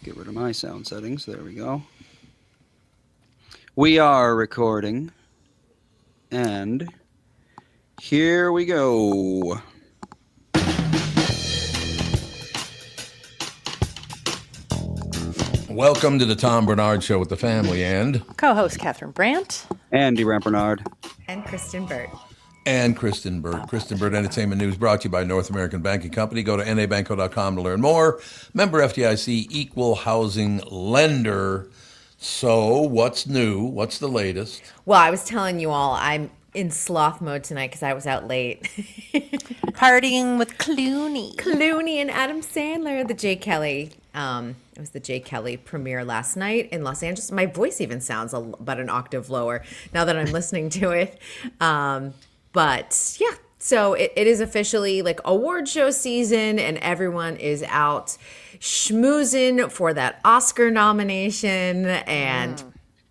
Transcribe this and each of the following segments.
Get rid of my sound settings. There we go. We are recording. And here we go. Welcome to the Tom Bernard Show with the family and Co-host Catherine Brandt. Andy Rampernard. And Kristen Burt. Kristen Burt. Kristen Burt Entertainment News brought to you by North American Banking Company. Go to nabanco.com to learn more. Member FDIC, equal housing lender. So what's new? What's the latest? Well, I was telling you all, I'm in sloth mode tonight because I was out late. Partying with Clooney. Clooney and Adam Sandler, the Jay Kelly. It was the Jay Kelly premiere last night in Los Angeles. My voice even sounds about an octave lower now that I'm listening to it. But yeah, so it is officially like award show season, and everyone is out schmoozing for that Oscar nomination. And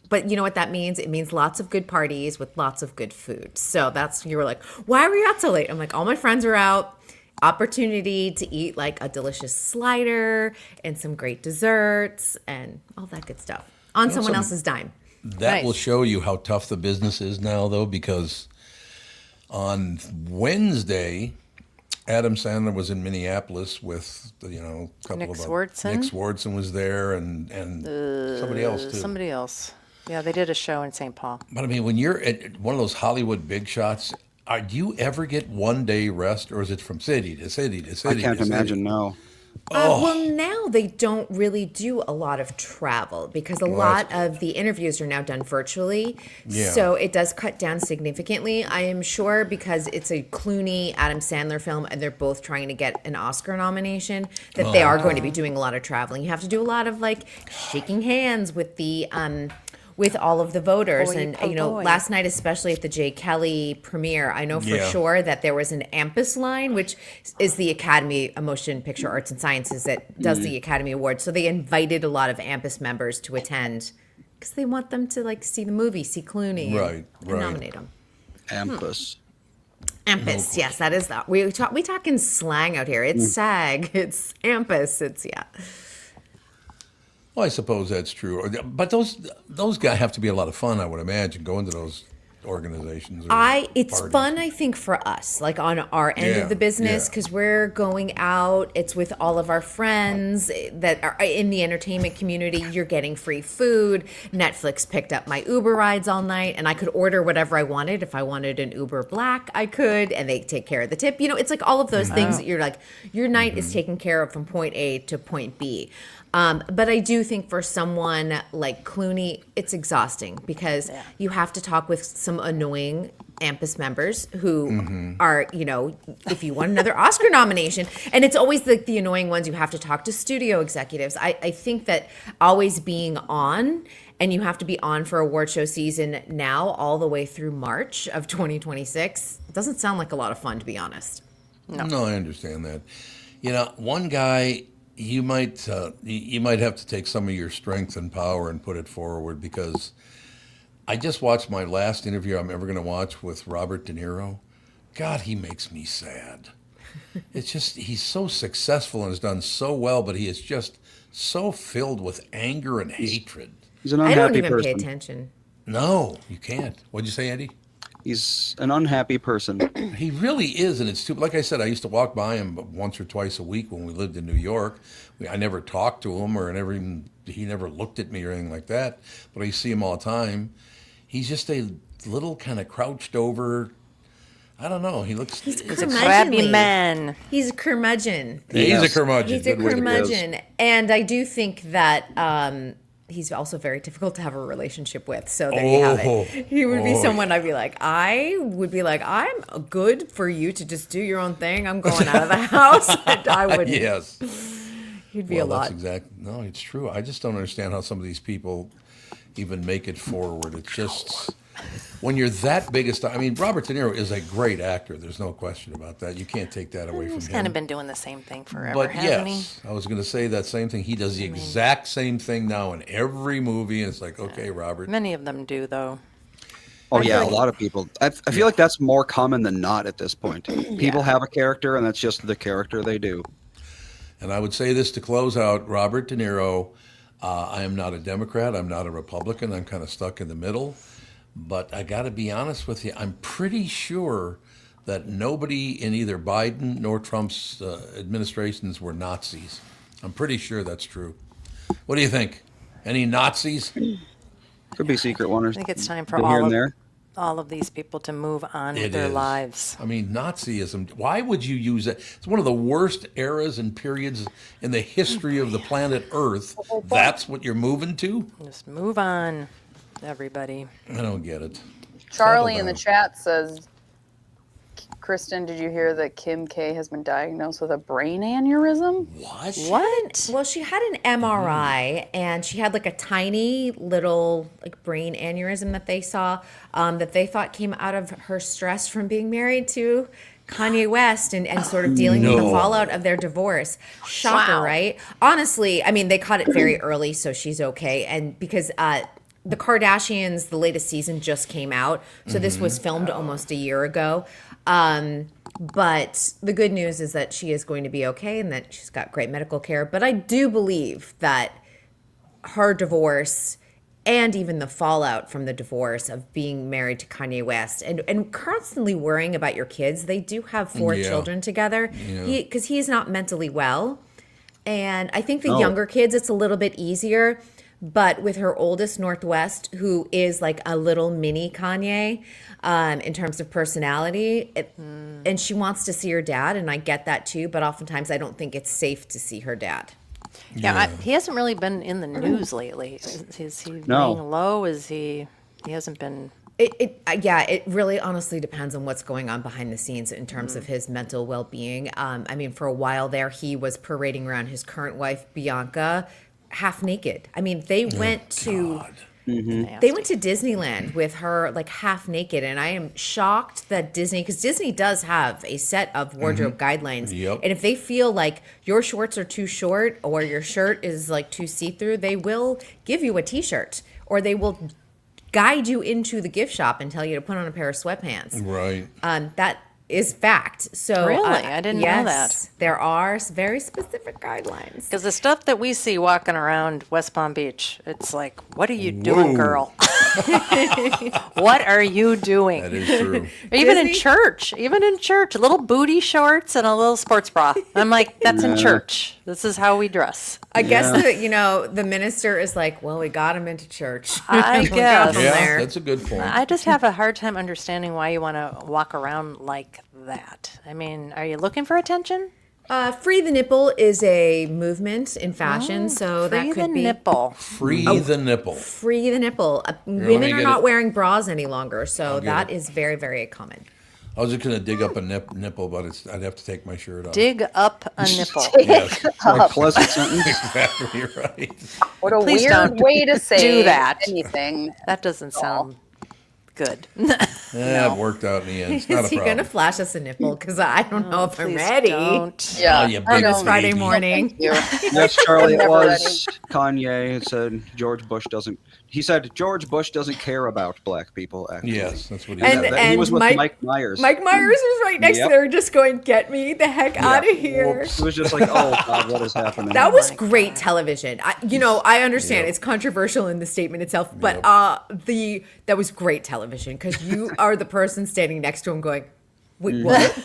but you know what that means? It means lots of good parties with lots of good food. So you were like, why were you out so late? I'm like, all my friends were out. Opportunity to eat like a delicious slider and some great desserts and all that good stuff on someone else's dime. That will show you how tough the business is now, though, because on Wednesday, Adam Sandler was in Minneapolis with, a couple Nick of Swardson. Nick Swardson was there and somebody else, too. Somebody else. Yeah, they did a show in St. Paul. But, I mean, when you're at one of those Hollywood big shots, do you ever get 1 day rest, or is it from city to city to city? I can't imagine, no. Well, now they don't really do a lot of travel because a lot of the interviews are now done virtually. Yeah. So it does cut down significantly, I am sure, because it's a Clooney, Adam Sandler film and they're both trying to get an Oscar nomination, that they are going to be doing a lot of traveling. You have to do a lot of like shaking hands with the with all of the voters. Last night, especially at the Jay Kelly premiere, I know for sure that there was an AMPAS line, which is the Academy of Motion Picture Arts and Sciences that does the Academy Awards. So they invited a lot of AMPAS members to attend because they want them to like see the movie, see Clooney, and nominate him. AMPAS. AMPAS, yes, that is that. We talk in slang out here. It's SAG, it's AMPAS, it's Well, I suppose that's true. But those guys have to be a lot of fun, I would imagine, going to those organizations. It's parties. fun, I think, for us, like on our end of the business, because we're going out. It's with all of our friends that are in the entertainment community. You're getting free food. Netflix picked up my Uber rides all night, and I could order whatever I wanted. If I wanted an Uber Black, I could, and they take care of the tip. It's like all of those things that you're like, your night is taken care of from point A to point B. But I do think for someone like Clooney, it's exhausting because you have to talk with some annoying AMPAS members who are, if you want another Oscar nomination, and it's always the annoying ones. You have to talk to studio executives. I think that always being on, and you have to be on for award show season now all the way through March of 2026, doesn't sound like a lot of fun, to be honest. No, I understand that. One guy, you might have to take some of your strength and power and put it forward, because I just watched my last interview I'm ever going to watch with Robert De Niro. God, he makes me sad. It's just, he's so successful and has done so well, but he is just so filled with anger and hatred. He's an I unhappy don't even person. pay attention. No, you can't. What'd you say, Andy? He's an unhappy person. He really is, and it's too. Like I said, I used to walk by him once or twice a week when we lived in New York. I never talked to him, he never looked at me or anything like that. But I used to see him all the time. He's just a little kind of crouched over. I don't know. He looks. He's a crabby man. He's a curmudgeon. He's a curmudgeon. He's a Good way to put it. curmudgeon. And I do think that he's also very difficult to have a relationship with. So there you have it. He would be someone I'm good for you to just do your own thing. I'm going out of the house. And I would. Yes. He'd be a lot. No, it's true. I just don't understand how some of these people even make it forward. It's just, when you're that big a star. I mean, Robert De Niro is a great actor. There's no question about that. You can't take that away from him. He's kind of been doing the same thing forever, But hasn't yes, I was going to say that same thing. He does the exact same thing now in every movie, and it's like, okay, Robert. he? Many of them do, though. Oh yeah, a lot of people. I feel like that's more common than not at this point. People have a character, and that's just the character they do. And I would say this to close out, Robert De Niro, I am not a Democrat, I'm not a Republican, I'm kind of stuck in the middle. But I got to be honest with you, I'm pretty sure that nobody in either Biden nor Trump's administrations were Nazis. I'm pretty sure that's true. What do you think? Any Nazis? Could be secret one or I think it's time for here all and there. all of these people to move on with It their is. lives. I mean, Nazism. Why would you use it? It's one of the worst eras and periods in the history of the planet Earth. That's what you're moving to? Just move on, everybody. I don't get it. Charlie in the down. chat says, Kristen, did you hear that Kim K has been diagnosed with a brain aneurysm? What? What? Well, she had an MRI and she had like a tiny little like brain aneurysm that they saw that they thought came out of her stress from being married to Kanye West and sort of dealing with the No. fallout of their divorce. Shocker, Wow. right? Honestly, I mean, they caught it very early, so she's okay. And because the Kardashians, the latest season just came out. So this was filmed almost a year ago. But the good news is that she is going to be okay and that she's got great medical care. But I do believe that her divorce and even the fallout from the divorce of being married to Kanye West and constantly worrying about your kids. They do have 4 Yeah. children together Yeah. because he is not mentally well. And I think the No. younger kids, it's a little bit easier. But with her oldest, Northwest, who is like a little mini Kanye in terms of personality, and she wants to see her dad, and I get that too. But oftentimes, I don't think it's safe to see her dad. Yeah, he hasn't really been in the news lately. Is he No. laying low? Is he? He hasn't been. It really honestly depends on what's going on behind the scenes in terms of his mental well-being. I mean, for a while there, he was parading around his current wife, Bianca, half naked. I mean, they went to Disneyland with her like half naked, and I am shocked that because Disney does have a set of wardrobe guidelines. Yep. And if they feel like your shorts are too short or your shirt is like too see-through, they will give you a t-shirt or they will guide you into the gift shop and tell you to put on a pair of sweatpants. Right. That is fact. So Really? I didn't know that. There are very specific guidelines. Because the stuff that we see walking around West Palm Beach, it's like, what are you doing, Whoa. girl? What are you doing? That is true. Even in Disney? church, little booty shorts and a little sports bra. I'm like, that's in church. This is how we dress. I guess the minister is like, well, we got him into church. I We got guess. him Yeah, there. that's a good point. I just have a hard time understanding why you want to walk around like that. I mean, are you looking for attention? Free the nipple is a movement in fashion, so Free that could the be nipple. Free the nipple. free the nipple. let Women me are get not it. wearing bras any longer, so get that it. is very, very common. I was just going to dig up a nipple, but I'd have to take my shirt off. Dig up a nipple. Yes, Like pleasant sentence. exactly right. What a Please weird don't way to say do that. anything. That doesn't sound good. Yeah, it worked out in the end. It's not Is a he problem. going to flash us a nipple? Because I don't know if I'm Please ready. don't. Yeah. Oh, you I big don't- Friday baby. morning. Thank you. Yes, Charlie, it Never was Kanye. It said George Bush doesn't. He said George Bush doesn't care about black people. Actually, Yes, that's what he And- said. He was with Mike- Mike Myers. Mike Myers was right next Yep. to there, just going, "Get me the heck out of here." It was just like, oh God, what is happening? That was my great television. I understand Yep. it's controversial in the statement itself, but Yep. that was great television because you are the person standing next to him going, "Wait, what?"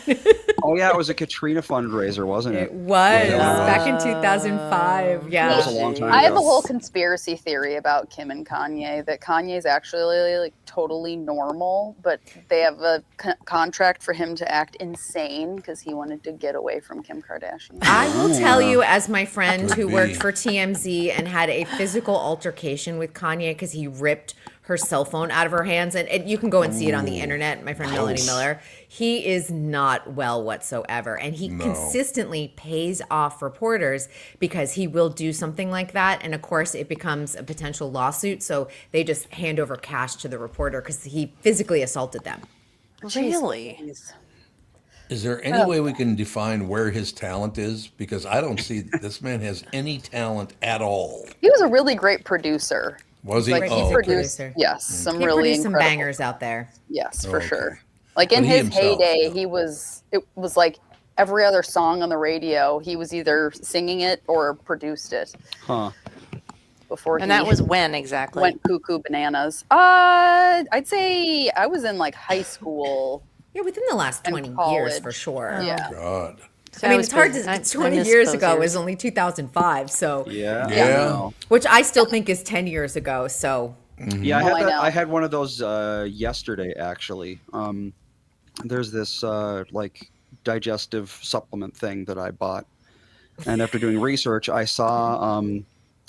Oh yeah, it was a Katrina fundraiser, wasn't It it? was Yeah. back in 2005. Yeah. That was a long time I have a ago. whole conspiracy theory about Kim and Kanye that Kanye's actually like totally normal, but they have a contract for him to act insane because he wanted to get away from Kim Kardashian. I will tell you, as my friend Could who be. worked for TMZ and had a physical altercation with Kanye because he ripped her cell phone out of her hands, and you can go and see it on the internet. My friend Melanie Gross. Miller, he is not well whatsoever, and he consistently pays off reporters because he will do something like that, and of course it becomes a potential lawsuit. So they just hand over cash to the reporter because he physically assaulted them. Really? Is there any way we can define where his talent is? Because I don't see this man has any talent at all. He was a really great producer. Was he? Like He's he a Oh, okay. produced, producer. yes, some He really produced some incredible. bangers out there. Yes, for Okay. sure. Like in But he his himself, heyday, yeah. it was like every other song on the radio, he was either singing it or produced it Huh. before And he that was when exactly? went cuckoo bananas. I'd say I was in like high school. Yeah, within the last And 20 years college. for sure. Yeah. God. So I mean, was it's hard busy. to. I 20 missed years those ago years. was only 2005, so Yeah. Yeah. I know. which I still think is 10 years ago. So Yeah, Oh, I know. I had one of those yesterday actually. There's this like digestive supplement thing that I bought, and after doing research, I saw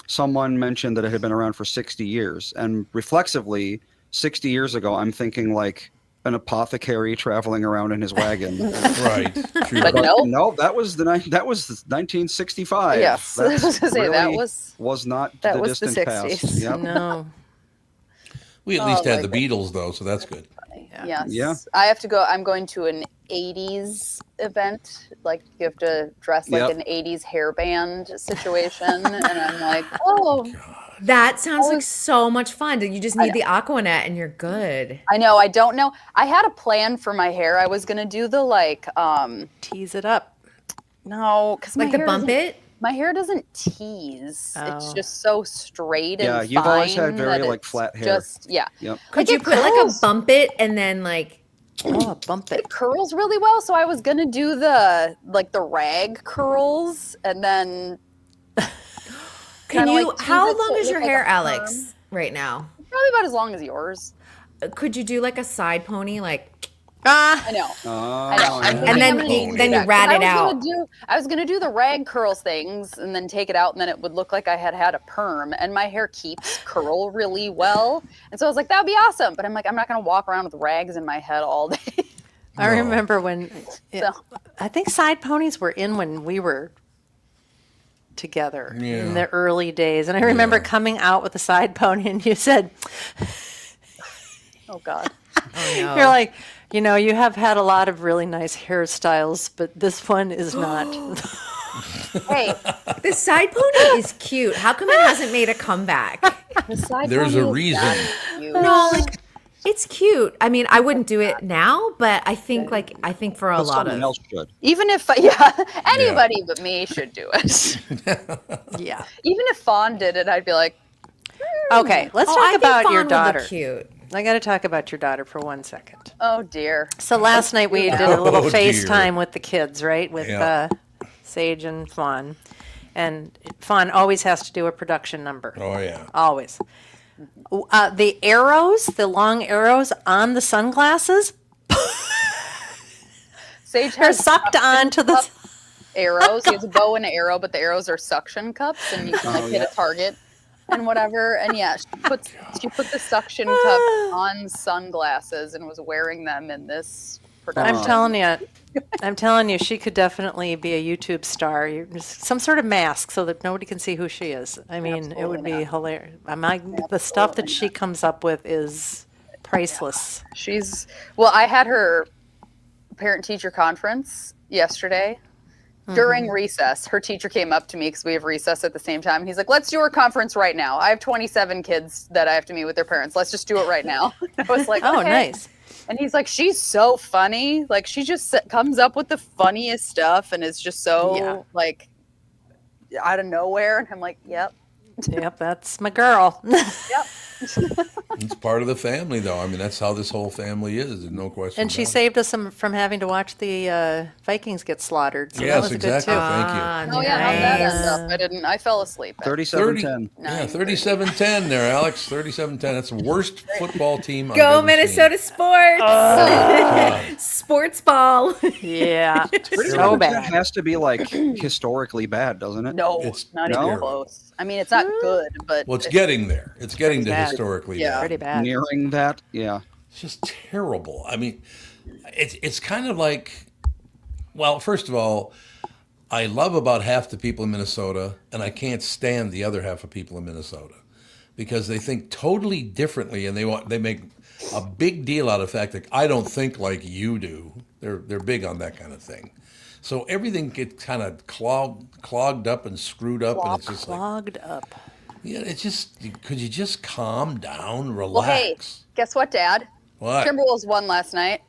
someone mentioned that it had been around for 60 years, and reflexively, 60 years ago, I'm thinking like an apothecary traveling around in his wagon. Right. True. But But no. no, that was 1965. Yes, I was That's gonna say that really was not that the was the distant past. 60s. Yep. No. We at least Oh, had the my Beatles though, so that's good. yes. Yeah. I have to go. I'm going to an 80s event. Like you have to dress like Yep. an 80s hairband situation, and I'm like, oh, that sounds like was- so much fun. You just need the Aquanet and you're good. I know. I don't know. I had a plan for my hair. I was gonna do the like, Tease it up. no, because Like the bump it. My hair doesn't tease. It's Oh. just so straight and Yeah, you've always had fine very that like it's flat hair. Just yeah. Yep. Could Like, you it put like a curls. bump it and then like Oh, bump it. It curls really well, so I was gonna do the rag curls, and then can Kinda you like tease how it so long it is your looks like hair, a perm. Alex, right now? probably about as long as yours. Could you do like a side pony like Ah, I know. Oh, I know. yeah. And then I'm gonna you- do then you that, 'cause rat I it was out. gonna I was gonna do the rag curls things and then take it out, and then it would look like I had had a perm. And my hair keeps curl really well, and so I was like, that would be awesome. But I'm like, I'm not gonna walk around with rags in my head all day. I No. remember when So- I think side ponies were in when we were together Yeah. in the early days, and I remember Yeah. coming out with a side pony, and you said, Oh God. oh no. "You're like, you know, you have had a lot of really nice hairstyles, but this one is not." Hey, The side pony is cute. How come it hasn't made a comeback? the side There's pony a is reason. that cute. No, like it's cute. I mean, I wouldn't do it now, but I think for a But lot someone of else should. Even if anybody but me should do it. Yeah. Even if Fawn did it, I'd be like, Okay, let's I talk think about Fawn your would look daughter. cute. I got to talk about your daughter for 1 second. oh dear. So last night we did a little Oh, dear. FaceTime with the kids, right? With Yeah. Sage and Fawn. And Fawn always has to do a production number. Oh yeah. Always. The arrows, the long arrows on the sunglasses, Sage are has sucked onto the. cup arrows. He has a bow and an arrow, but the arrows are suction cups, and you can like hit a target and whatever. And yeah, she put the suction cup on sunglasses and was wearing them in this production. I'm telling you, she could definitely be a YouTube star. Some sort of mask so that nobody can see who she is. I mean, it would be hilarious. The stuff that she comes up with is priceless. I had her parent-teacher conference yesterday. During recess, her teacher came up to me because we have recess at the same time. He's like, let's do our conference right now. I have 27 kids that I have to meet with their parents. Let's just do it right now. I was like, Oh, okay. nice. And he's like, she's so funny. Like, she just comes up with the funniest stuff and is just so, like, out of nowhere. And I'm like, yep. Yep, that's my girl. Yep. It's part of the family, though. I mean, that's how this whole family is. There's no question. And she about it. saved us from having to watch the Vikings get slaughtered. So that Yes, was a exactly. good too. Thank you. Oh, yeah. How'd that end nice. up? I fell asleep. 37-10. Yeah, 37-10 there, Alex. 37-10. That's the worst football team I've Go ever Minnesota seen. Sports. Sports ball. Yeah, Pretty so much bad. It has to be like historically bad, doesn't it? No, It's not no. even close. I mean, it's not good, but Well, it's getting there. It's getting to bad. historically Yeah. bad. Pretty bad. Nearing that, yeah. It's just terrible. I mean, it's kind of like, well, first of all, I love about half the people in Minnesota, and I can't stand the other half of people in Minnesota because they think totally differently, and they make a big deal out of the fact that I don't think like you do. They're big on that kind of thing. So everything gets kind of clogged up and screwed up, and it's just like, Clogged up. yeah, it's just, could you just calm down, well, hey, relax? guess what, Dad? What? Timberwolves won last night.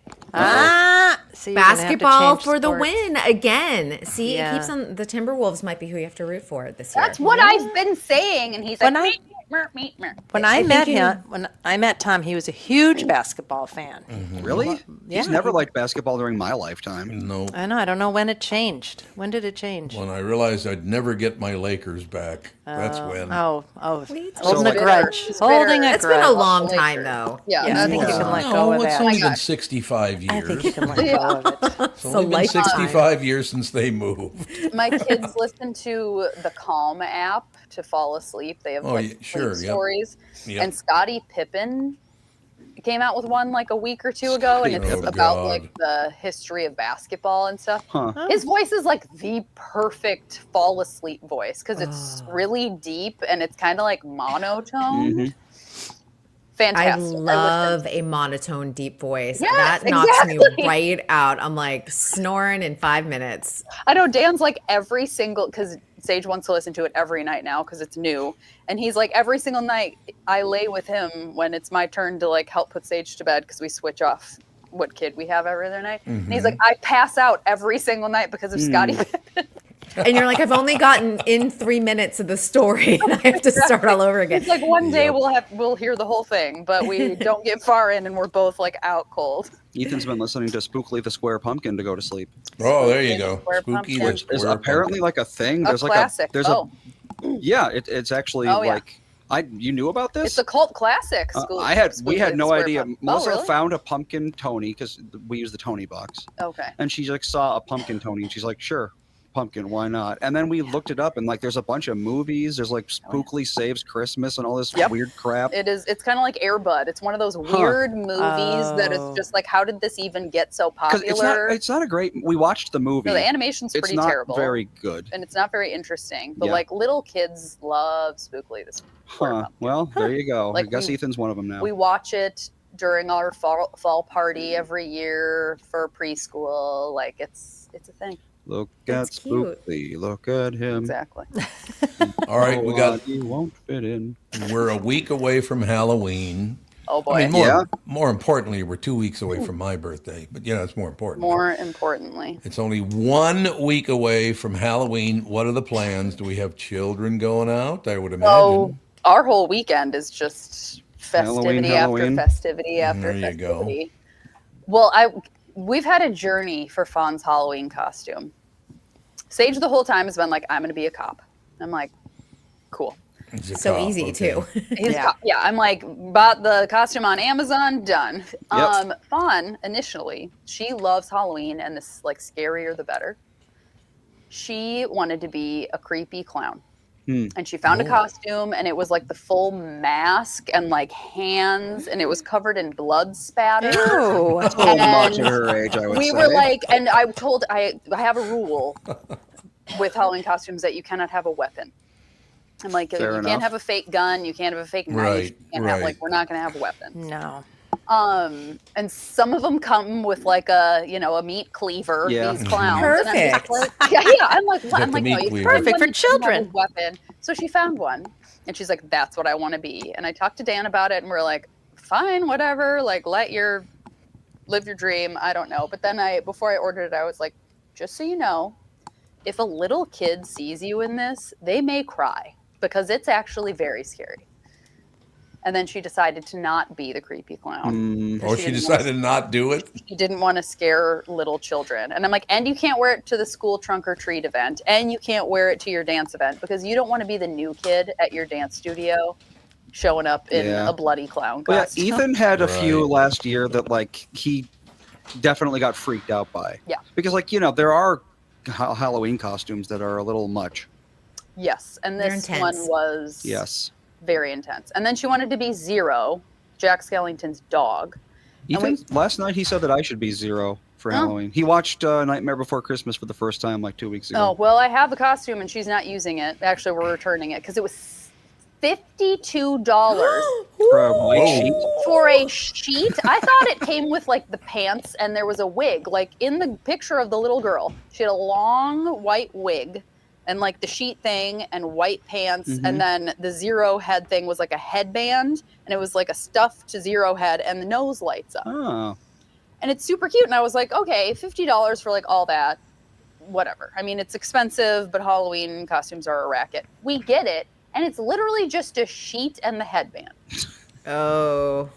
See, you're gonna have to Basketball change for the sports. win again. See, Yeah. it keeps on. The Timberwolves might be who you have to root for this year. That's what I've been saying, and he's like, When I- meep. When I I think met you- him, when I met Tom, he was a huge basketball fan. Really? Yeah, He's never he- liked basketball during my lifetime. No. I know. I don't know when it changed. When did it change? When I realized I'd never get my Lakers back, that's when. Oh, Wait, holding so a like- grudge. It's Holding bitter. a It's grudge. been a long Lakers. time though. Yeah, Yeah, I that's think you why. can let go No, of it's that. only Oh my been God. 65 years. I think you can let go of it. It's only been lifetime. 65 years since they moved. My kids listen to the Calm app to fall asleep. They have Oh, like yeah, sleep sure, yep. stories. Yep. And Scottie Pippen came out with one like a week or two ago, and it's Scottie Pippen. about Oh, God. like the history of basketball and stuff. Huh. His voice is like the perfect fall asleep voice because it's really deep and it's kind of like monotone. Mhm. I Fantastic. love a monotone, deep voice. Yes, that knocks me exactly. right out. I'm like snoring in 5 minutes. I know Dan's like every single, because Sage wants to listen to it every night now because it's new. And he's like, every single night I lay with him when it's my turn to like help put Sage to bed because we switch off what kid we have every other night. And he's like, I pass out every single night because of Scottie Pippen. And you're like, I've only gotten in 3 minutes of the story and I have to start all over again. It's like one day Yep. we'll hear the whole thing, but we don't get far in and we're both like out cold. Ethan's been listening to Spookly the Square Pumpkin to go to sleep. Oh, there you go. Square Spooky pumpkin. the Which is Square apparently Pumpkin. like a thing. A There's like classic. a there's Oh. yeah, it's actually Oh, yeah. like you knew about this? It's a cult classic. we Spookly had the no Square idea. Pumpkin. Melissa Oh, really? found a pumpkin Tony because we use the Tony box, Okay. and she like saw a pumpkin Tony, and she's like, sure, pumpkin, why not? And then we looked it up, and like there's a bunch of movies. There's like Spookly Saves Christmas and all this Yep. weird crap. It's kind of like Air Bud. It's one of those weird movies that Oh. is just like, how did this even get so Because popular? it's not a great. We watched the movie. No, the animation's it's pretty not terrible. very good. And it's not very interesting. But Yeah. like little kids love Spookly this Square Huh. Pumpkin. Well, there you go. Like, I guess we- Ethan's one of them now. We watch it during our fall party every year for preschool. Like it's a thing. Look That's at cute. Spookly. Look at him. Exactly. All right, we got. He won't fit in. We're a week away from Halloween. Oh boy. I mean, more Yeah. more importantly, we're 2 weeks away from my birthday. But it's more important. More importantly. It's only 1 week away from Halloween. What are the plans? Do we have children going out? I would imagine. Oh, our whole weekend is just festivity Halloween. after festivity after There you go. festivity. Well, we've had a journey for Fawn's Halloween costume. Sage the whole time has been like, I'm going to be a cop. I'm like, cool. He's a So cop, easy okay. too. Yeah, I'm like, bought the costume on Amazon, done. Yep. Fawn, initially, she loves Halloween and this like scarier the better. She wanted to be a creepy clown. And she found a Oh. costume and it was like the full mask and like hands and it was covered in blood spatter. Ew. Too much And at her age, I would We say. were like, and I have a rule with Halloween costumes that you cannot have a weapon. I'm like, Fair you enough. can't have a fake gun, you can't have a fake knife, Right, you can't have right. like we're not gonna have a weapon. No. And some of them come with like a meat cleaver. Yeah. These clowns. And I'm just Perfect. like, yeah. I'm like, what? Get I'm the like, no, meat you cleaver. find Perfect one for that you can have a children. Weapon. So she found one, and she's like, that's what I want to be. And I talked to Dan about it, and we're like, fine, whatever. Like, live your dream. I don't know. But then before I ordered it, I was like, just so you know, if a little kid sees you in this, they may cry because it's actually very scary. And then she decided to not be the creepy clown. Oh, she decided not do it? She didn't want to scare little children. And I'm like, and you can't wear it to the school trunk or treat event, and you can't wear it to your dance event because you don't want to be the new kid at your dance studio showing up in Yeah. a bloody clown Well, costume. yeah, Ethan had a few Right. last year that like he definitely got freaked out by. Yeah. Because like there are Halloween costumes that are a little much. Yes, and They're this intense. one was Yes. very intense. And then she wanted to be Zero, Jack Skellington's dog. And Ethan last night he said that I should be Zero for Oh. Halloween. He watched Nightmare Before Christmas for the first time like 2 weeks Oh, ago. well, I have the costume and she's not using it. Actually, we're returning it because it was $52 For a white Whoa. sheet. for a sheet. I thought it came with like the pants and there was a wig. Like in the picture of the little girl, she had a long white wig and like the sheet thing and white pants. Mhm. And then the Zero head thing was like a headband and it was like a stuffed Zero head and the nose lights up. Oh. and it's super cute. And I was like, okay, $50 for like all that, whatever. I mean, it's expensive, but Halloween costumes are a racket. We get it, and it's literally just a sheet and the headband. Oh.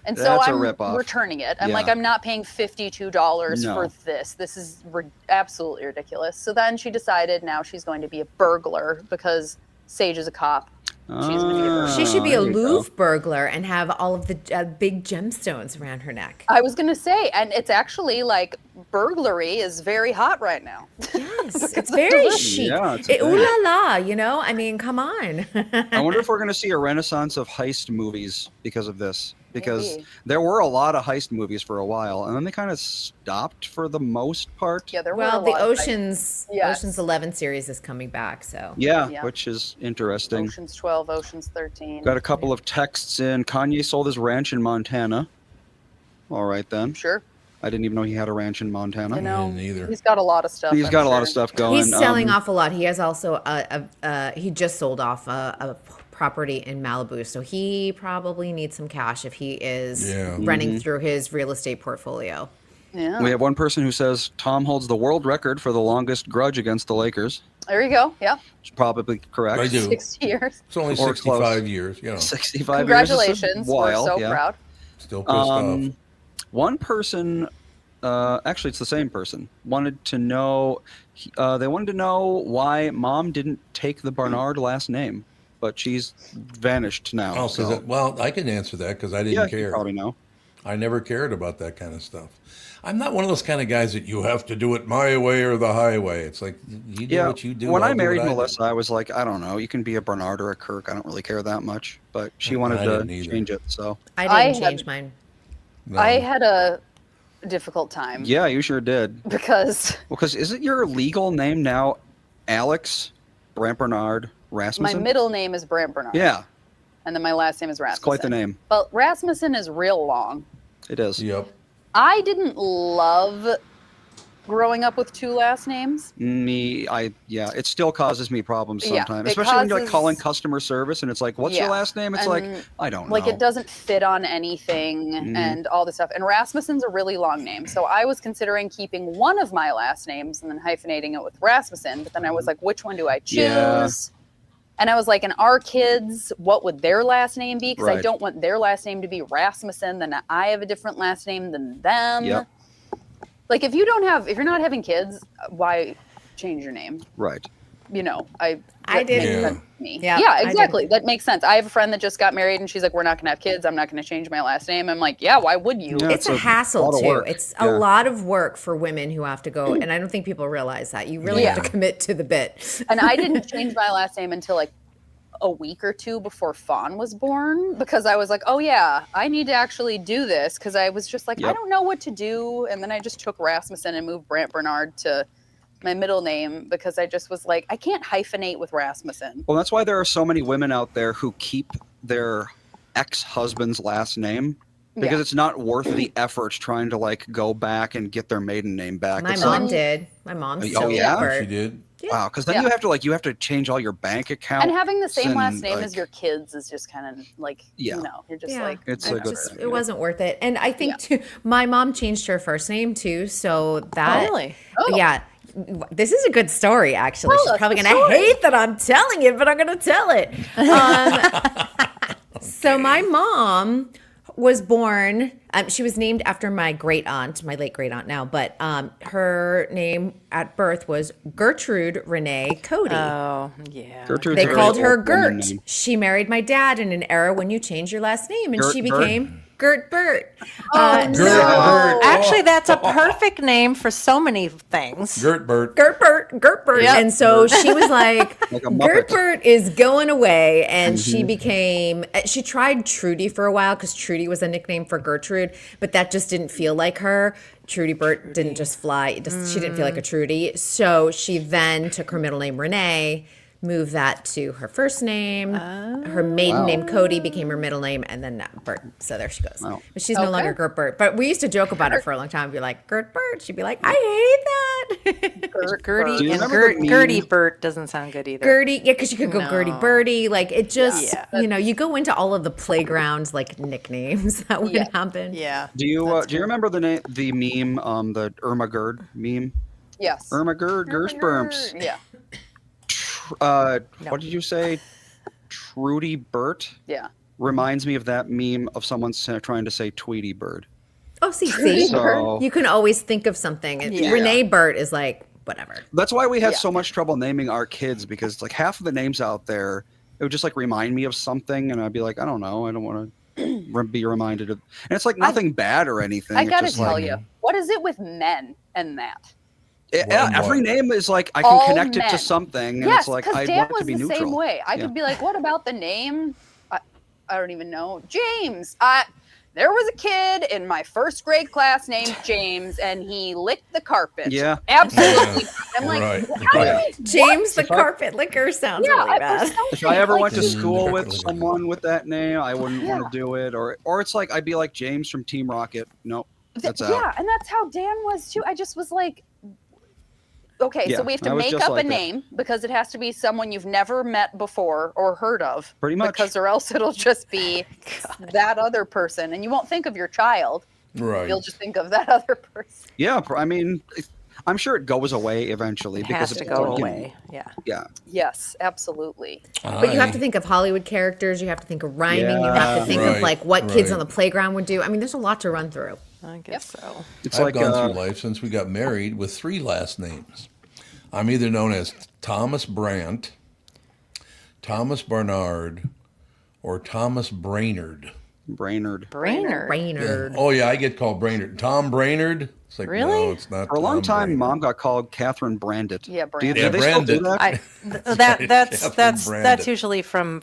And so That's a I'm ripoff. returning it. I'm Yeah. like, I'm not paying $52 No. for this. This is absolutely ridiculous. So then she decided now she's going to be a burglar because Sage is a cop. She's going to be a burglar. She should be a there you go. Louvre burglar and have all of the big gemstones around her neck. I was going to say, and it's actually like burglary is very hot right now. Yes, it's of very the- chic. Yeah, it's a Ooh thing. la la, you know? I mean, come on. I wonder if we're going to see a renaissance of heist movies because of this. Because Maybe. there were a lot of heist movies for a while, and then they kind of stopped for the most part. Yeah, there were Well, a the lot of, like, Ocean's Yes. 11 series is coming back, so. Yeah, Yeah. which is interesting. Ocean's 12, Ocean's 13. Got a couple of texts in. Kanye sold his ranch in Montana. All right, then. Sure. I didn't even know he had a ranch in Montana. You know, didn't either. he's got a lot of stuff. He's I'm got a lot sure. of stuff going. He's selling off a lot. He has also he just sold off a property in Malibu, so he probably needs some cash if he is Yeah. running through his real estate portfolio. Yeah. We have one person who says Tom holds the world record for the longest grudge against the Lakers. There you go. Yeah. Which is probably correct. I do. 60 years. It's only Or 65 close. years, you know. 65 years. is a Congratulations. while, We're so yeah. proud. Still pissed off. One person, actually, it's the same person, wanted to know. They wanted to know why Mom didn't take the Barnard last name, but she's vanished now. Oh, so. well, I can answer that because I didn't Yeah, you care. probably know. I never cared about that kind of stuff. I'm not one of those kind of guys that you have to do it my way or the highway. It's like you do Yeah, what you do. when I'll I do married what I do. Melissa, I was like, I don't know, you can be a Bernard or a Kirk. I don't really care that much, but she wanted I to didn't either. change it. So I didn't I change had- mine. No. I had a difficult time yeah, you sure did. because Because isn't your legal name now Alex Brant Bernard my Rasmussen? middle name is Brant Bernard. Yeah, And then my last name is Rasmussen. it's quite the name. But Rasmussen is real long. It is. Yep. I didn't love growing up with two last names. Yeah, it still causes me problems Yeah, sometimes, it especially when you're like causes- calling customer service and it's like, what's your Yeah, last name? It's like, and, I don't know. Like it doesn't fit on anything Mhm. and all this stuff. And Rasmussen's a really long name. So I was considering keeping one of my last names and then hyphenating it with Rasmussen. But then I was like, which one do I choose? Yeah. And I was like, and our kids, what would their last name be? Because I Right. don't want their last name to be Rasmussen. Then I have a different last name than them. Yep. Like if you're not having kids, why change your name? Right. You know, I that did. makes Yeah. sense to me. Yeah, Yeah, I did. exactly. That makes sense. I have a friend that just got married and she's like, we're not gonna have kids. I'm not gonna change my last name. I'm like, yeah, why would you? Yeah. It's a It's a hassle lot of too. work. It's Yeah. a lot of work for women who have to go, and I don't think people realize that. You really have Yeah. to commit to the bit. And I didn't change my last name until like a week or two before Fawn was born because I was like, oh yeah, I need to actually do this because I was just like, I Yep. don't know what to do. And then I just took Rasmussen and moved Brant Bernard to my middle name because I just was like, I can't hyphenate with Rasmussen. Well, that's why there are so many women out there who keep their ex-husband's last name because Yeah. it's not worth the effort trying to like go back and get their maiden name back. My It's mom like, did. My mom Oh, still yeah? She Bert. did. wow, because then Yeah. you have to change all your bank accounts. And having the same last and, name like- as your kids is just kind of like, Yeah. you know, you're just Yeah, like, It's I a whatever. good just, thing, it yeah. wasn't worth it. And I think too, my mom changed her first name too, so that Really? Oh. yeah. This is a good story, actually. Tell She's us probably the going to story. hate that I'm telling it, but I'm going to tell it. So my mom was born. She was named after my great aunt, my late great aunt now, but her name at birth was Gertrude Renee Cody. Oh, yeah. Gertrude's They a very called her old woman Gert. name. She married my dad in an era when you change your last name, and Gert she Bert? became Gert Bert. Oh, Gert, no. Actually, that's a perfect name for so many things. Gert Bert. Gert Bert, Gert Bert. Yep. And so she was like, Like a Muppet. Gert Bert is going away. And she became, she tried Trudy for a while because Trudy was a nickname for Gertrude, but that just didn't feel like her. Trudy Bert didn't just fly. She didn't feel like a Trudy. So she then took her middle name, Renee, move that to her first name. Her maiden name, Cody, became her middle name, and then Bert. So there she goes. Wow. But she's no longer Gert Bert. But we used to joke about it for a long time. Be like, Gert Bert. She'd be like, I hate that. Do Gertie you and remember the meme? Gertie Bert doesn't sound good either. Gertie, yeah, because you could go No. Gertie Birdie. Like, it just, Yeah. you go into all of the playground, like, nicknames that would happen. Yeah. Do you remember the meme, the Irma Gerd meme? Yes. Irma Gerd, Gersperms. Yeah. What did you say? Trudy Burt Yeah. reminds me of that meme of someone trying to say Tweety Bird. Oh, see, So you can always think of something. And Yeah. Renee Burt is like, whatever. that's why we had Yeah. so much trouble naming our kids, because like half of the names out there, it would just like remind me of something, and I'd be like, I don't know, I don't want to be reminded of. And it's like nothing bad or anything. I it's gotta just tell like, you, what is it with men and that? Yeah, every What? name is like I can All connect it to men. something, and Yes, it's like because I Dan want it was to be the neutral. same way. I Yeah. could be like, what about the name? I don't even know. James. There was a kid in my first grade class named James, and he licked the carpet. Yeah. Absolutely. I'm like, Right. how do Right. you- James the carpet licker sounds Yeah, really for bad. If I ever like, went to James school the with Carpet someone with that name, I wouldn't Yeah. want to do it. Or it's like I'd be like James from Team Rocket. Nope, that's out. Yeah, and that's how Dan was too. I just was like, okay, Yeah, so we have I to was make just up like a that. name because it has to be someone you've never met before or heard of. Pretty much. Because or else it'll just be that other person, and you won't think of your child. Right. You'll just think of that other person. Yeah, I mean, I'm sure it goes away eventually It because has to it's go like, you know, away. Yeah. Yeah, Yes, absolutely. But you have to think of Hollywood characters. You have to think of rhyming. You have Yeah. to think Right, of like what kids right. on the playground would do. I mean, there's a lot to run through. I guess so. it's I've like gone through life since we got married with 3 last names. I'm either known as Thomas Brandt, Thomas Barnard, or Thomas Brainerd. Brainerd. Brainerd. Brainerd. Oh yeah, I get called Brainerd. Tom Brainerd. It's like Really? no, it's not. For a long Tom time, Brainerd. Mom got called Catherine Brandit. Yeah, Do Brandit. they still do Brandit. that? That's Catherine that's Brandit. usually from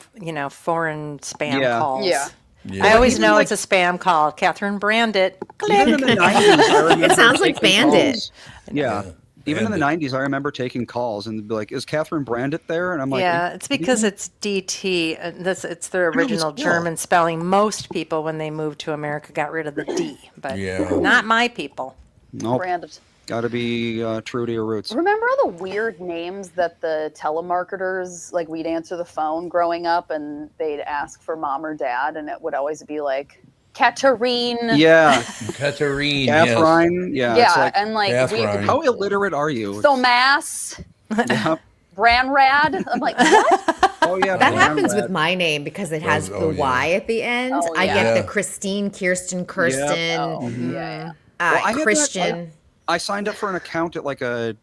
foreign spam Yeah. calls. Yeah. Yeah. I always Even know like- it's a spam call. Catherine Brandit. Even in the 90s, I remember It sounds like taking Bandit. calls. Yeah. Even in the Bandit. 90s, I remember taking calls and they'd be like, "Is Catherine Brandit there?" And I'm like, Yeah, it's because it's DT. It's their original yeah. German spelling. Most people, when they moved to America, got rid of the D, but Yeah. not my people. "Nope, Branded. got to be true to your roots." Remember all the weird names that the telemarketers, like we'd answer the phone growing up and they'd ask for mom or dad, and it would always be like Katerine. Yeah, Catherine. Yes. Catherine. Yeah, Yeah, it's like, and like Catherine. how illiterate are you? Thomas, Yeah. Branrad. I'm like, what? Oh yeah, That Brian happens Rad. with my name because it has Oh, the yeah. Y at the end. Oh, I yeah. get Yeah. the Christine, Kirsten, Kirsten, Oh, yeah. Well, I had that- Christian. I signed up for an account at like a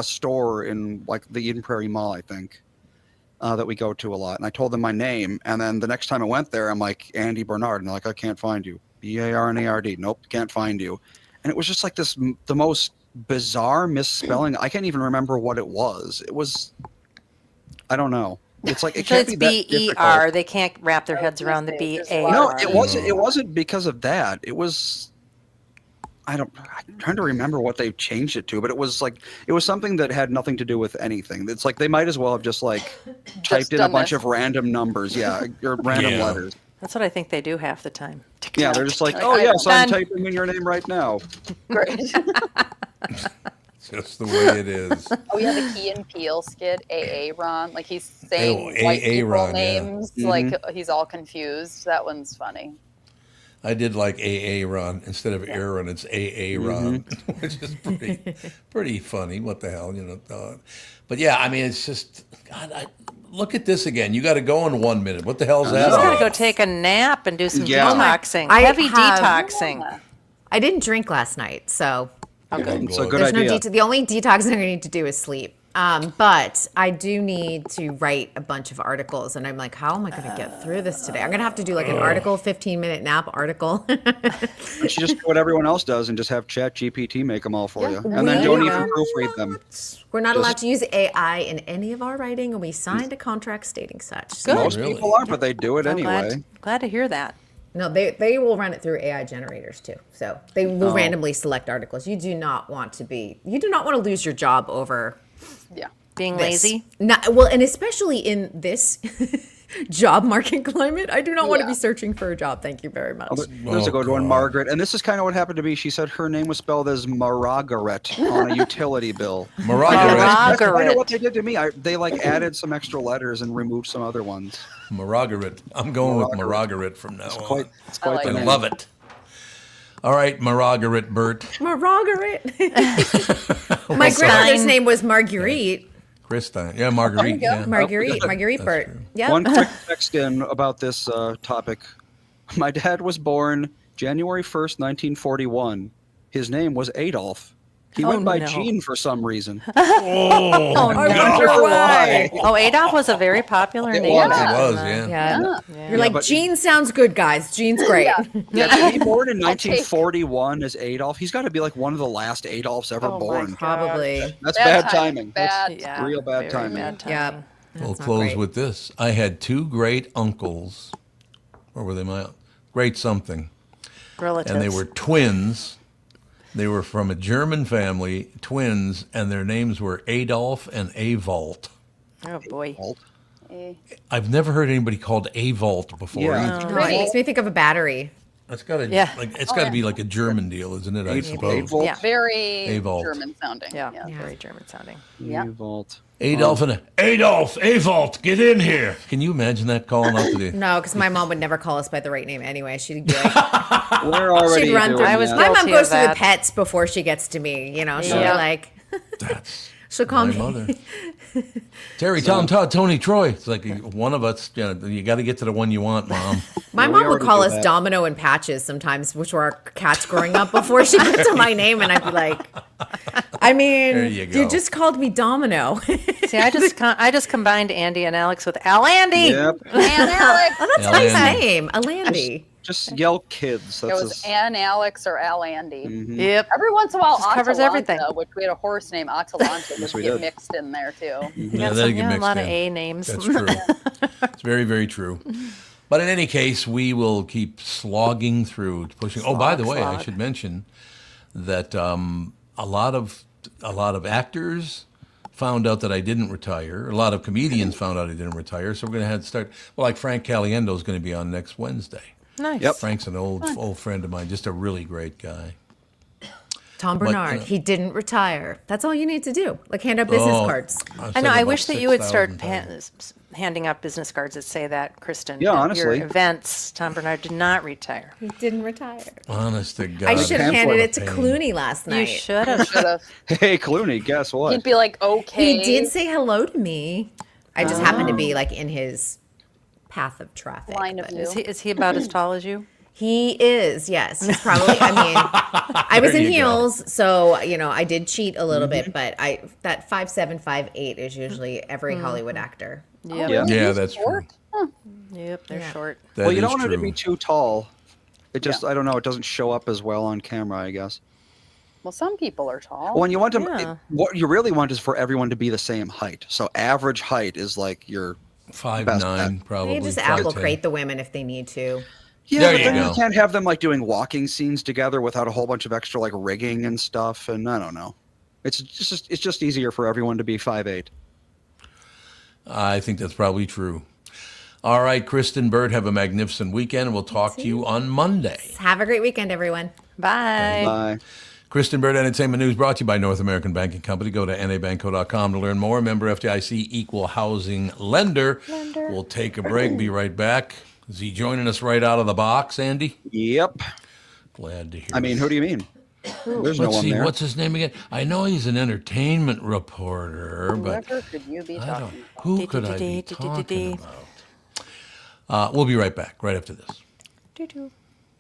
store in like the Eden Prairie Mall, I think, that we go to a lot. And I told them my name, and then the next time I went there, I'm like Andy Bernard, and they're like, I can't find you. Barnard. Nope, can't find you. And it was just like the most bizarre misspelling. I can't even remember what it was. It was, I don't know. It's like it So can't it's be that BER. difficult. They can't wrap their heads around the There's a lot No, BAR. it wasn't. It wasn't because of that. It was. I'm trying to remember what they changed it to, but it was something that had nothing to do with anything. It's like they might as well have just like typed in a done bunch this. of random numbers, or random Yeah. letters. That's what I think they do half the time. Yeah, they're just like, Like, oh I- yes, I'm Done. typing in your name right now. Great. Just the way it is. Oh yeah, the Key and Peele skit, AA Ron. Like he's saying Oh, white AA people Ron, yeah. names, Mhm. like he's all confused. That one's funny. I did like AA Ron instead of Aaron. It's AA Ron, which is pretty funny. What the hell, But yeah, I mean, it's just God. Look at this again. You got to go in 1 minute. What the hell's that? Just all? gotta go take a nap and do some Yeah. detoxing. I Heavy have- detoxing. I didn't drink last night, so It's a good there's idea. no the only detox I'm going to need to do is sleep. But I do need to write a bunch of articles, and I'm like, how am I going to get through this today? I'm going to have to do like an article, 15-minute nap article. You should just do what everyone else does and just have Chat GPT make them all for Yeah, you, and then we don't will. even proofread them. We're not Just- allowed to use AI in any of our writing, and we signed a contract stating such. Good. Most Really? people aren't, but they do it I'm anyway. glad to hear that. No, they will run it through AI generators too. So they will randomly select articles. You do not want to lose your job over Yeah. Being this. lazy. Not well, and especially in this job market climate, I do not want to Yeah. be searching for a job. Thank you very much. There's a Oh, good one, God. Margaret. And this is kind of what happened to me. She said her name was spelled as Margaret on a utility bill. Margaret. That's kind Margaret. of what they did to me. They like added some extra letters and removed some other ones. Margaret. I'm going with Margaret from now It's on. quite like the I name. love it. All right, Margaret Burt. Margaret. My grandmother's name was Marguerite. Christine. Yeah, Marguerite. There you Yeah. Marguerite. Marguerite Burt. Yeah. One quick text in about this topic. My dad was born January 1st, 1941. His name was Adolf. He Oh, went by no. Gene for some reason. Oh, I wonder why. Oh, Adolf was a very popular It name. was. back It was, then. yeah. Yeah. Yeah. You're like, but- Gene sounds good, guys. Gene's great. Yeah, to be born in I'll take- 1941 as Adolf, he's got to be like one of the last Adolfs ever Oh my born. God. Probably. That's bad timing. timing. Bad. That's Yeah, real bad very timing. bad Yeah. timing. We'll That's not close great. with this. I had two great uncles. Or were they my great something? Relatives. And they were twins. They were from a German family, twins, and their names were Adolf and Avalt. Oh boy. Eh. I've never heard anybody called Avalt before. Yeah. either. No, it makes me think of a battery. It's got to Yeah. it's got to be like a German deal, isn't it? I suppose. Avolt. Yeah. Very Avalt. German sounding. Yeah, Yeah. very German sounding. Yeah. Avolt. Adolf and Avalt, get in here. Can you imagine that calling out to the? No, because my mom would never call us by the right name anyway. She'd be like, We're already she'd run doing through. I was that. My mom guilty goes of through the that. pets before she gets to me. You know, she'll Yeah. be like, That's she'll call my me. mother. Terry, Tom, Todd, Tony, Troy. It's like one of us. You got to get to the one you want, Mom. My Yeah, we mom would already call do us that. Domino and Patches sometimes, which were our cats growing up before she got to my name, and I'd be like, I mean, There you go. just called me Domino. See, I just combined Andy and Alex with Al Andy. Yep. And Alex. Oh, that's a nice Alandy. name, Alandy. Just yell kids. It That's was Ann Alex or Al Andy. Yep. Every once in a while, Just covers Atalanta, everything. which we had a horse named Atalanta, Yes, would we get did. mixed in there too. Yeah, Got that'd some, get yeah, a mixed lot of in. A names. That's true. It's very, very true. But in any case, we will keep slogging through, pushing. Oh, by the way, I Slog. should mention that a lot of actors found out that I didn't retire. A lot of comedians found out I didn't retire. So we're going to have to start. Well, like Frank Caliendo is going to be on next Wednesday. Nice. Yep. Frank's an old friend of mine, just a really great guy. Tom But, Bernard, he didn't retire. That's all you need to do. Like hand out business Oh, cards. I've I said know. it I about wish that you would start 6,000 times. handing out business cards that say that, Kristen. Yeah, at honestly. Your events, Tom Bernard did not retire. He didn't retire. Honest to God. I should have pamphlet handed of it to pain. Clooney last night. You should have. Should have. Hey, Clooney, guess what? He'd be like, okay. He did say hello to me. I just happened to be like in his path of traffic. Line of but- view. Is he about as tall as you? He is, yes. He's probably, I mean, I was There in you go. heels, so, I did cheat a little bit, but that 5'7", 5'8" is usually every Hollywood actor. Yep. Yeah. Yeah, He's that's true. short? Yep, they're Yeah. short. That Well, you is don't want it to true. be too tall. It just, I don't know, it doesn't show up as well on camera, I guess. Well, some people are tall. When you want them, Yeah. what you really want is for everyone to be the same height. So average height is like your 5'9", probably. They just 5'10". apple crate the women if they need to. Yeah, There but you then go. you can't have them like doing walking scenes together without a whole bunch of extra like rigging and stuff. And I don't know. It's just easier for everyone to be 5'8". I think that's probably true. All right, Kristen Bird, have a magnificent weekend. We'll talk to you on Monday. Have a great weekend, everyone. Bye. Bye. Kristen Bird Entertainment News brought to you by North American Banking Company. Go to nabanco.com to learn more. Member FDIC, equal housing lender. We'll take a break. Be right back. Is he joining us right out of the box, Andy? Yep. Glad to hear I mean, it. who do you mean? There's no Let's one see, there. what's his name again? I know he's an entertainment reporter, but Whoever could you be I don't. talking about? Who could I be talking about? We'll be right back, right after this.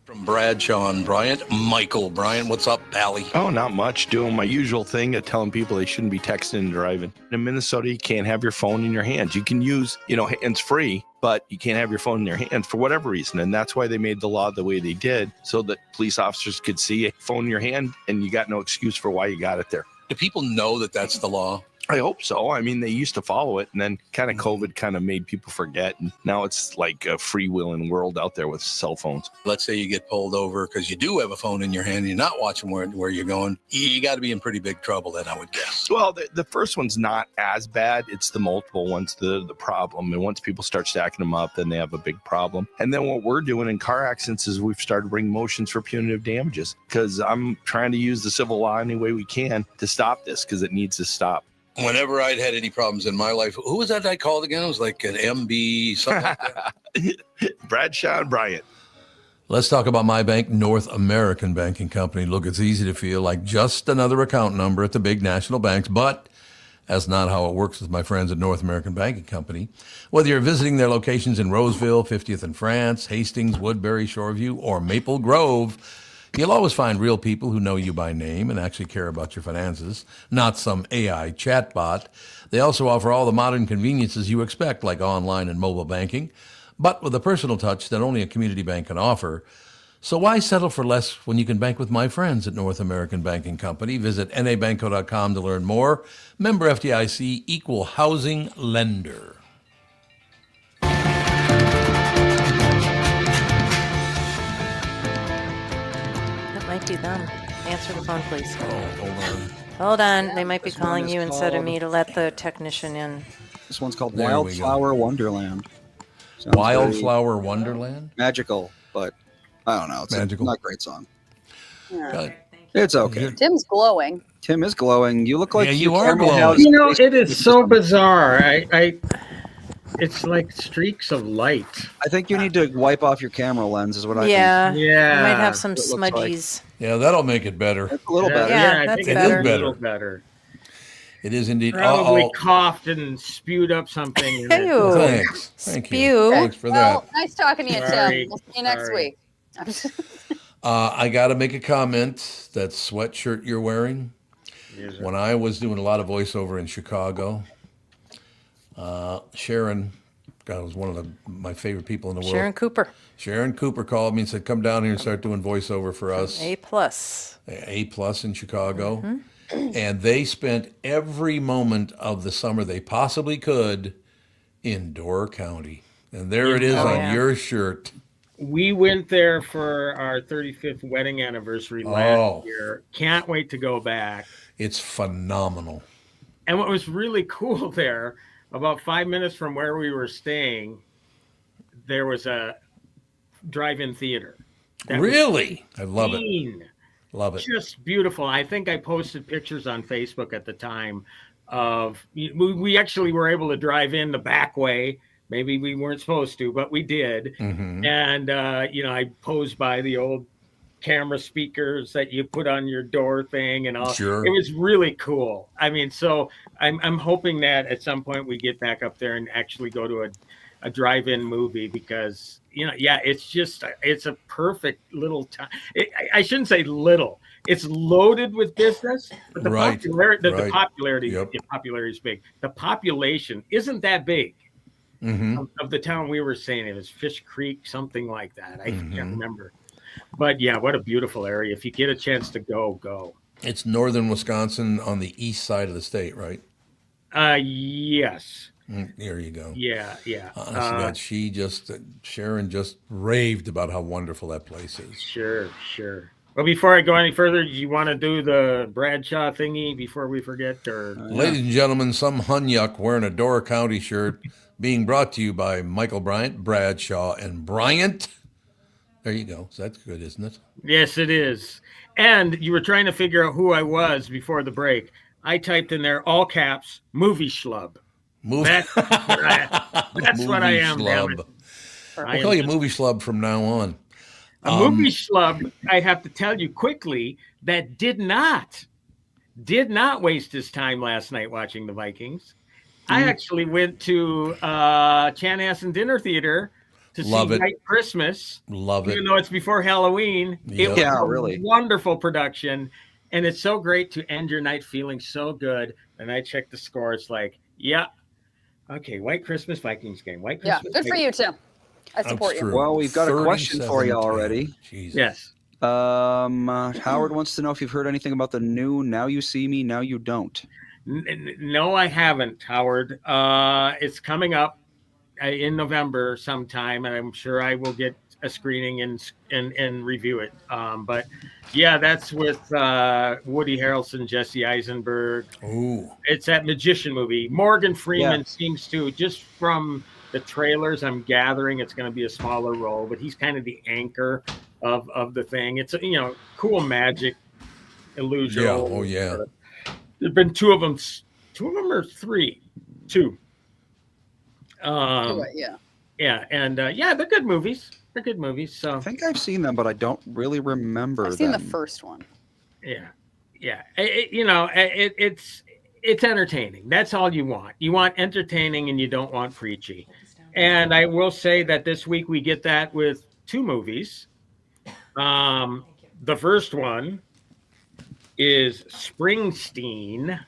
From Bradshaw and Bryant, Michael Bryant. What's up, Pally? Oh, not much. Doing my usual thing of telling people they shouldn't be texting and driving. In Minnesota, you can't have your phone in your hands. You can use, hands free, but you can't have your phone in your hands for whatever reason. And that's why they made the law the way they did, so that police officers could see a phone in your hand and you got no excuse for why you got it there. Do people know that that's the law? I hope so. I mean, they used to follow it, and then kind of COVID kind of made people forget. And now it's like a freewheeling world out there with cell phones. Let's say you get pulled over because you do have a phone in your hand and you're not watching where you're going. You got to be in pretty big trouble then, I would guess. Well, the first one's not as bad. It's the multiple ones, the problem. And once people start stacking them up, then they have a big problem. And then what we're doing in car accidents is we've started bringing motions for punitive damages, because I'm trying to use the civil law any way we can to stop this, because it needs to stop. Whenever I'd had any problems in my life, who was that I called again? It was like an MB, something like that. Bradshaw and Bryant. Let's talk about my bank, North American Banking Company. Look, it's easy to feel like just another account number at the big national banks, but that's not how it works with my friends at North American Banking Company. Whether you're visiting their locations in Roseville, 50th and France, Hastings, Woodbury, Shoreview, or Maple Grove, you'll always find real people who know you by name and actually care about your finances, not some AI chatbot. They also offer all the modern conveniences you expect, like online and mobile banking, but with a personal touch that only a community bank can offer. So why settle for less when you can bank with my friends at North American Banking Company? Visit nabanco.com to learn more. Member FDIC, equal housing lender. Might be them. Answer the phone, please. Oh, hold on. Hold on. They might be This one calling is you instead of called- me to let the technician in. This one's called There we go. Wildflower Wonderland. Sounds very Wildflower Wonderland? magical, but I don't know. It's Magical. not a great song. Uh, It's okay. Tim's glowing. Tim is glowing. You look like Yeah, you are caramel glowing. house- You know, it is so bizarre. It's like streaks of light. I think you need to wipe off your camera lens, is what I Yeah. Yeah. You might have some It looks like- smudgies. Yeah, that'll make it better. think. A little better. Yeah, I that's think It better. is a little better. It is indeed. Probably Uh-oh. coughed and spewed up something. and it- Ew. Thanks. Thank you. Spew. Thanks for Well, that. nice talking to you, Sorry. Tim. We'll see you next Sorry. week. I got to make a comment. That sweatshirt you're wearing. Yes, When I was doing a lot of voiceover in Chicago, Sharon, God, was one of my favorite people in the world. Sharon Cooper, Sharon Cooper called me and said, "Come down here and start doing voiceover for us." A+. A+ in Chicago. Mm-hmm. And they spent every moment of the summer they possibly could in Door County. And there it is Oh, on yeah. your shirt. We went there for our 35th wedding anniversary Oh. last year. Can't wait to go back. It's phenomenal. And what was really cool there, about 5 minutes from where we were staying, there was a drive-in theater. That was Really? I love it. clean. Love it. Just beautiful. I think I posted pictures on Facebook at the time of we actually were able to drive in the back way. Maybe we weren't supposed to, but we did. Mhm. And I posed by the old camera speakers that you put on your door thing and all. Sure. It was really cool. I mean, so I'm hoping that at some point we get back up there and actually go to a drive-in movie, because it's a perfect little time. I shouldn't say little. It's loaded with business, but the Right, popularity, right. the popularity, Yep. the popularity is big. The population isn't that big Mhm. of the town we were staying in. It was Fish Creek, something like that. I Mm-hmm. can't remember. But yeah, what a beautiful area. If you get a chance to go. It's northern Wisconsin on the east side of the state, right? Yes. There you go. Yeah. Honestly, God, Sharon just raved about how wonderful that place is. Sure. Well, before I go any further, do you want to do the Bradshaw thingy before we forget? Or Ladies and gentlemen, some hunyuck wearing a Door County shirt being brought to you by Michael Bryant, Bradshaw, and Bryant. There you go. So that's good, isn't it? yes, it is. And you were trying to figure out who I was before the break. I typed in there all caps movie schlub. That's what I am, damn it. I'll call you movie schlub from now on. A movie schlub, I have to tell you quickly, that did not waste his time last night watching the Vikings. I actually went to Chanhassen Dinner Theater to Love see it. White Christmas, Love it. even though it's before Halloween. Yep. It was Yeah, a really. wonderful production, and it's so great to end your night feeling so good. And I checked the score. It's like, yeah, okay, White Christmas Vikings game. White Yeah, Christmas. good for you, Tim. I That's support you. true. Well, we've got a question for you 37-10. already. Jesus. Yes. Howard wants to know if you've heard anything about the new "Now You See Me, Now You Don't." No, I haven't, Howard. It's coming up in November sometime, and I'm sure I will get a screening and review it. But yeah, that's with Woody Harrelson, Jesse Eisenberg. Ooh. It's that magician movie. Morgan Freeman Yeah. seems to, just from the trailers, I'm gathering it's going to be a smaller role, but he's kind of the anchor of the thing. It's cool magic illusion. Yeah. Oh yeah. There've been two of them or three, two. Yeah. Yeah, and they're good movies. They're good movies. So I think I've seen them, but I don't really remember I've seen the them. first one. yeah. It's entertaining. That's all you want. You want entertaining, and you don't want preachy. And I will say that this week we get that with two movies. The first one is Springsteen,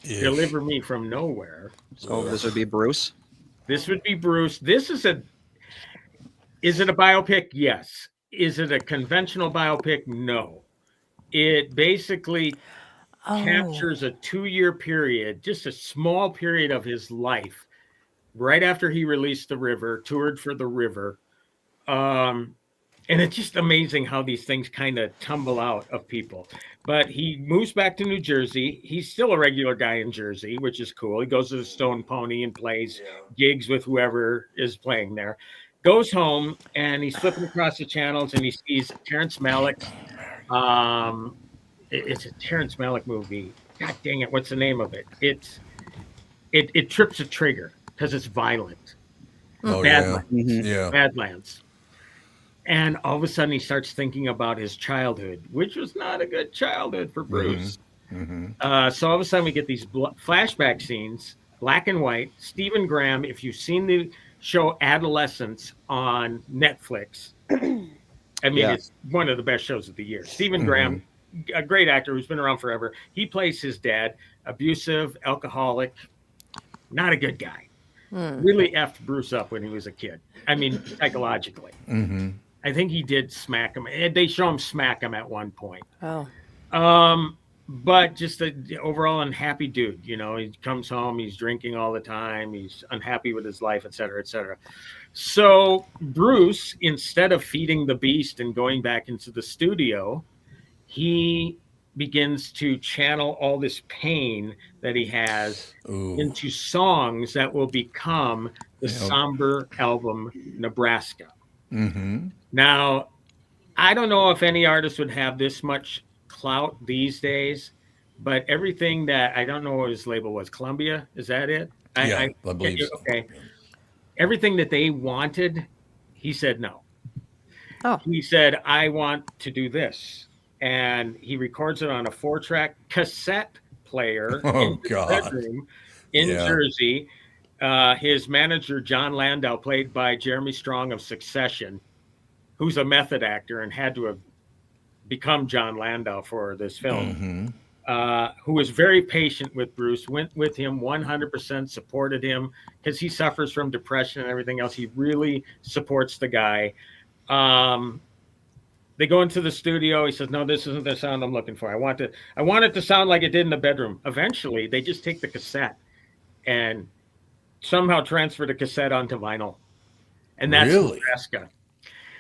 Ish. Deliver Me from Nowhere. So this would be Bruce. This would be Bruce. Is it a biopic? Yes. Is it a conventional biopic? No. It basically captures a 2-year period, just a small period of his life, right after he released The River, toured for The River. And it's just amazing how these things kind of tumble out of people. But he moves back to New Jersey. He's still a regular guy in Jersey, which is cool. He goes to the Stone Pony and plays gigs with whoever is playing there. Goes home, and he's flipping across the channels, and he sees Terrence Malick. It's a Terrence Malick movie. God dang it, what's the name of it? It trips a trigger because it's violent. Oh Badlands. yeah. Mhm. Yeah. Badlands. And all of a sudden he starts thinking about his childhood, which was not a good childhood for Bruce. Mm-hmm. So all of a sudden we get these flashback scenes, black and white. Stephen Graham, if you've seen the show Adolescence on Netflix, I mean, it's one of the best shows of the year. Stephen Graham, a great actor who's been around forever. He plays his dad, abusive, alcoholic, not a good guy. Really effed Bruce up when he was a kid. I mean, psychologically. Mm-hmm. I think he did smack him. They show him smack him at one point. Oh. But just the overall unhappy dude. He comes home, he's drinking all the time, he's unhappy with his life, et cetera, et cetera. So Bruce, instead of feeding the beast and going back into the studio, he begins to channel all this pain that he has into songs that will become the somber album Nebraska. Mm-hmm. Now, I don't know if any artist would have this much clout these days, but everything that, I don't know what his label was, Columbia, is that it? I believe so. Okay. Everything that they wanted, he said no. Oh. He said, I want to do this. And he records it on a 4-track cassette player in his bedroom in Jersey. His manager, John Landau, played by Jeremy Strong of Succession, who's a method actor and had to have become John Landau for this film, who was very patient with Bruce, went with him 100%, supported him because he suffers from depression and everything else. He really supports the guy. They go into the studio. He says, no, this isn't the sound I'm looking for. I want it to sound like it did in the bedroom. Eventually, they just take the cassette and somehow transfer the cassette onto vinyl. And that's Nebraska.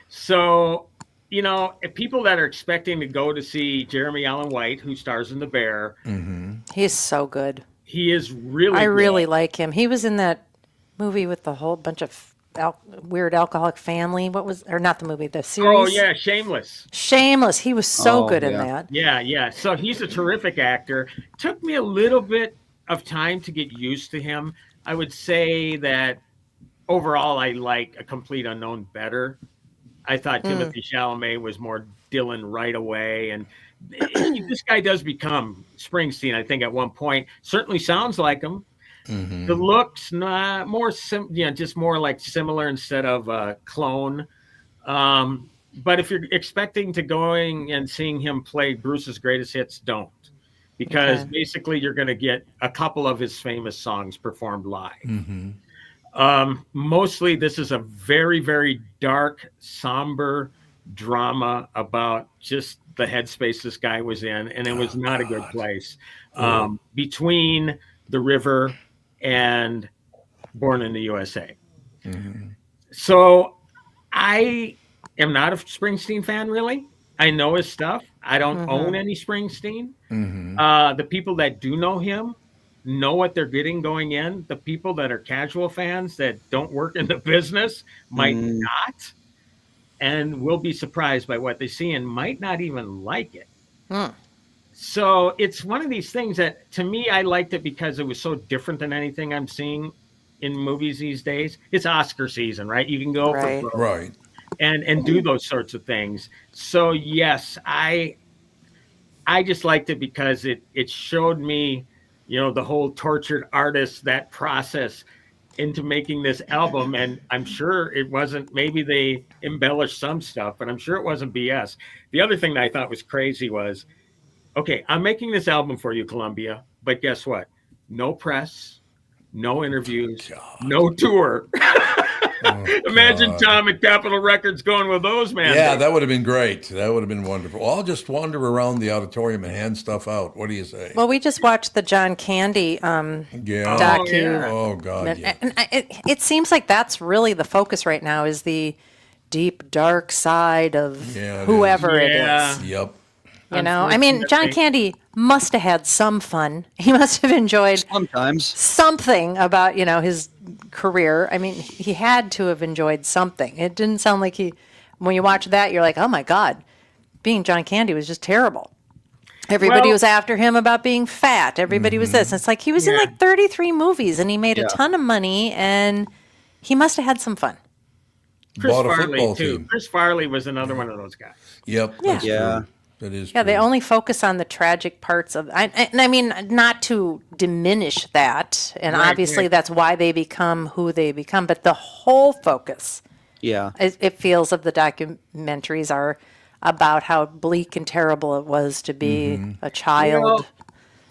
So, if people that are expecting to go to see Jeremy Allen White, who stars in The Bear, He's so good. he is really I good. really like him. He was in that movie with the whole bunch of weird alcoholic family. Not the movie, the series? Oh, yeah, Shameless. Shameless. He was so good in yeah. that. Yeah. So he's a terrific actor. Took me a little bit of time to get used to him. I would say that overall, I like A Complete Unknown better. I thought Timothy Chalamet was more Dylan right away. And this guy does become Springsteen, I think, at one point. Certainly sounds like him. Mm-hmm. The looks, not more, just more like similar instead of a clone. But if you're expecting to going and seeing him play Bruce's greatest hits, don't. Because basically you're going to get a couple of his famous songs performed live. Mostly this is a very, very dark, somber drama about just the headspace this guy was in, and it was not a good place. Oh. Between The River and Born in the USA. So I am not a Springsteen fan, really. I know his stuff. I don't own any Springsteen. The people that do know him know what they're getting going in. The people that are casual fans that don't work in the business might not, and will be surprised by what they see and might not even like it. So it's one of these things that, to me, I liked it because it was so different than anything I'm seeing in movies these days. It's Oscar season, right? You can go Right. for broke Right. and do those sorts of things. So yes, I just liked it because it showed me, the whole tortured artist, that process into making this album. And I'm sure it wasn't, maybe they embellished some stuff, but I'm sure it wasn't BS. The other thing that I thought was crazy was, okay, I'm making this album for you, Columbia, but guess what? No press, no interviews, no tour. Imagine God. Tom at Capitol Records going with those, man. Yeah, that would have been great. That would have been wonderful. Well, I'll just wander around the auditorium and hand stuff out. What do you say? Well, we just watched the John Candy Yeah. docu. yeah. Oh, God, yeah. And it seems like that's really the focus right now, is the deep, dark side of Yeah, it whoever is. it Yeah. is. Yep. I mean, John Candy must have had some fun. He must have enjoyed Sometimes. something about, his career. I mean, he had to have enjoyed something. It didn't sound like when you watch that, you're like, oh my God, being John Candy was just terrible. Everybody Well- was after him about being fat. Everybody was this. And it's like he was in Yeah. like 33 movies and he made Yeah. a ton of money and he must have had some fun. Chris Bought a Farley, football too. team. Chris Farley was another one of those guys. Yep. Yeah. That's Yeah. true. That is Yeah, true. they only focus on the tragic parts of. I mean, not to diminish that, and Right, obviously right. that's why they become who they become. But the whole focus, Yeah. it feels, of the documentaries are about how bleak and terrible it was to be a child. Well,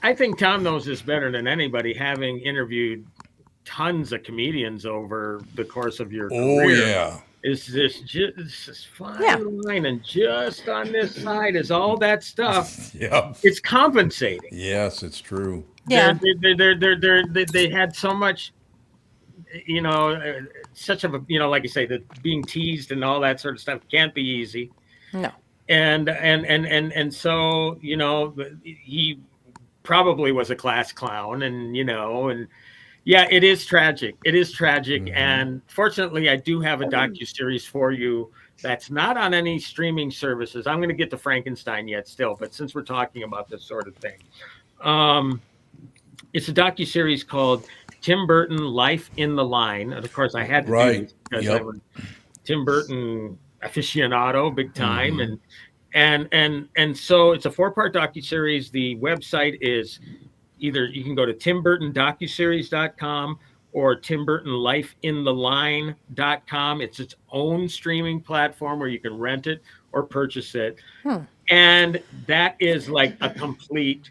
I think Tom knows this better than anybody, having interviewed tons of comedians over the course of your Oh, career. yeah. Is this fine Yeah. line, and just on this side is all that stuff. Yep. It's compensating. Yes, it's true. Yeah. They had so much, such of a, like you say, that being teased and all that sort of stuff can't be easy. No. And so, he probably was a class clown, and yeah, it is tragic. It is tragic. And fortunately, I do have a docuseries for you that's not on any streaming services. I'm going to get to Frankenstein yet still, but since we're talking about this sort of thing, it's a docuseries called Tim Burton Life in the Line. And of course, I had to do Right. this because Yep. I'm a Tim Burton aficionado, big time. And so it's a 4-part docuseries. The website is either you can go to timburtondocuseries.com or timburtonlifeintheline.com. It's its own streaming platform where you can rent it or purchase it. And that is like a complete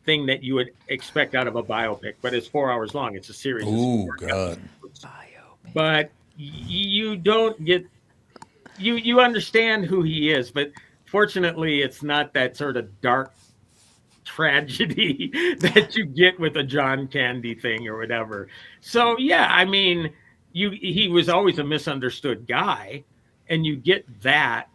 thing that you would expect out of a biopic, but it's 4 hours long. It's a series. Oh, God. But you don't get, you understand who he is, but fortunately it's not that sort of dark tragedy that you get with a John Candy thing or whatever. So yeah, I mean, he was always a misunderstood guy, and you get that,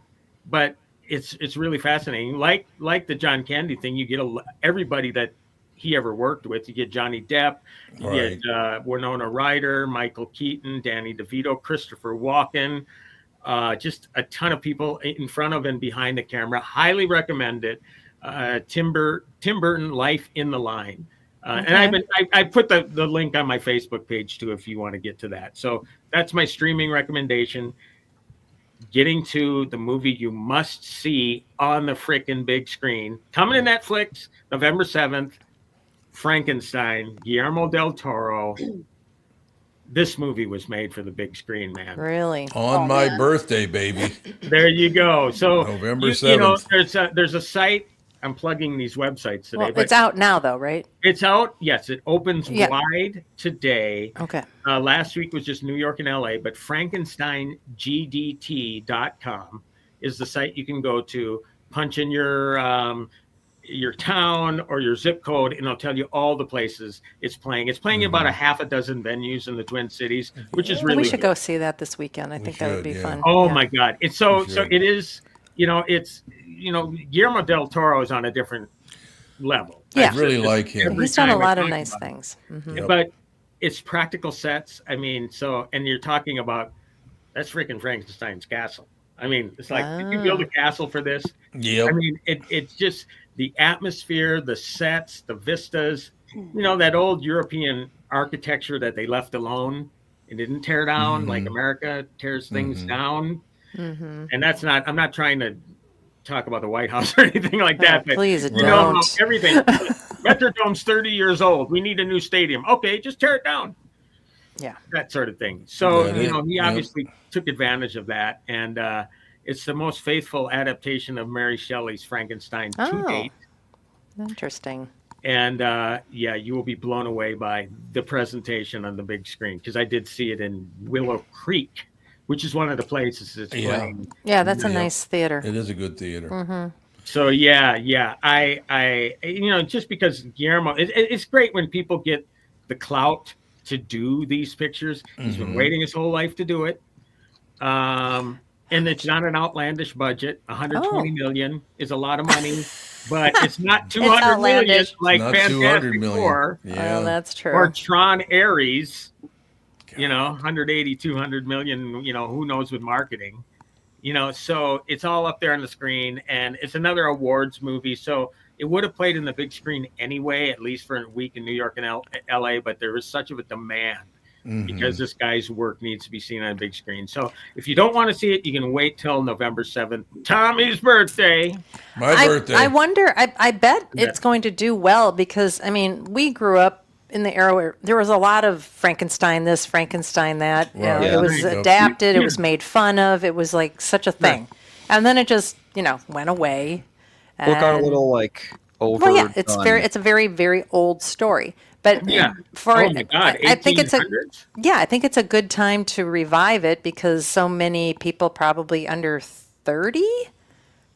but it's really fascinating. Like the John Candy thing, you get everybody that he ever worked with. You get Johnny Depp, you Right. get Winona Ryder, Michael Keaton, Danny DeVito, Christopher Walken, just a ton of people in front of and behind the camera. Highly recommend it. Tim Burton Life in the Line. And I put the link on my Facebook page too, if you want to get to that. So that's my streaming recommendation. Getting to the movie you must see on the frickin' big screen. Coming to Netflix, November 7th, Frankenstein, Guillermo del Toro. This movie was made for the big screen, man. Really? On my birthday, baby. There you go. So November you know, 7th. there's a site. I'm plugging these websites today. Well, but it's out now, though, right? It's out. Yes, it opens Yeah. wide today. Okay. Last week was just New York and LA, but FrankensteinGDT.com is the site you can go to. punch in your town or your zip code, and it'll tell you all the places it's playing. It's playing in about a half a dozen venues in the Twin Cities, which is really We should good. go see that this weekend. I think that would should, be yeah. fun. Oh Yeah. my God! It's so We should. it is. It's Guillermo del Toro is on a different level. Yeah. I really like him. Every He's done a time I lot of talk nice about it. things. Mhm. Yep. But it's practical sets. I mean, and you're talking about that's freaking Frankenstein's castle. I mean, it's like, did you build a castle for this? Yep. I mean, it's just the atmosphere, the sets, the vistas, that old European architecture that they left alone and didn't tear down like America tears things down. Mhm. And I'm not trying to talk about the White House or anything like that, but Please no, don't. everything. Metrodome's 30 years old. We need a new stadium. Okay, just tear it down. Yeah. That sort of thing. So, Yeah, he yeah. obviously took advantage of that. And it's the most faithful adaptation of Mary Shelley's Frankenstein to Oh. date. Interesting. And you will be blown away by the presentation on the big screen, because I did see it in Willow Creek, which is one of the places it's Yeah. playing. Yeah, that's a Yep. nice theater. It is a good theater. So I just because Guillermo, it's great when people get the clout to do these pictures. He's been waiting his whole life to do it. And it's not an outlandish budget. 120 million is a lot of money, but it's not 200 million outlandish. like Not 200 Fantastic million. Four Yeah. Oh, that's true. or Tron Ares. 180, 200 million. Who knows with marketing. So it's all up there on the screen, and it's another awards movie. So it would have played in the big screen anyway, at least for a week in New York and LA, but there was such of a demand because this guy's work needs to be seen on a big screen. So if you don't want to see it, you can wait till November 7th, Tommy's birthday. My birthday. I wonder, I bet Yeah. it's going to do well because, I mean, we grew up in the era where there was a lot of Frankenstein this, Frankenstein that. Right. It Yeah. was Yep. adapted, it was made fun of, it was like such a thing. And then it just, went away. Well, it got a And- little over. Well, yeah, it's a very, very old story. But Yeah. for Oh my God, I think it's 1800s? I think it's a good time to revive it because so many people probably under 30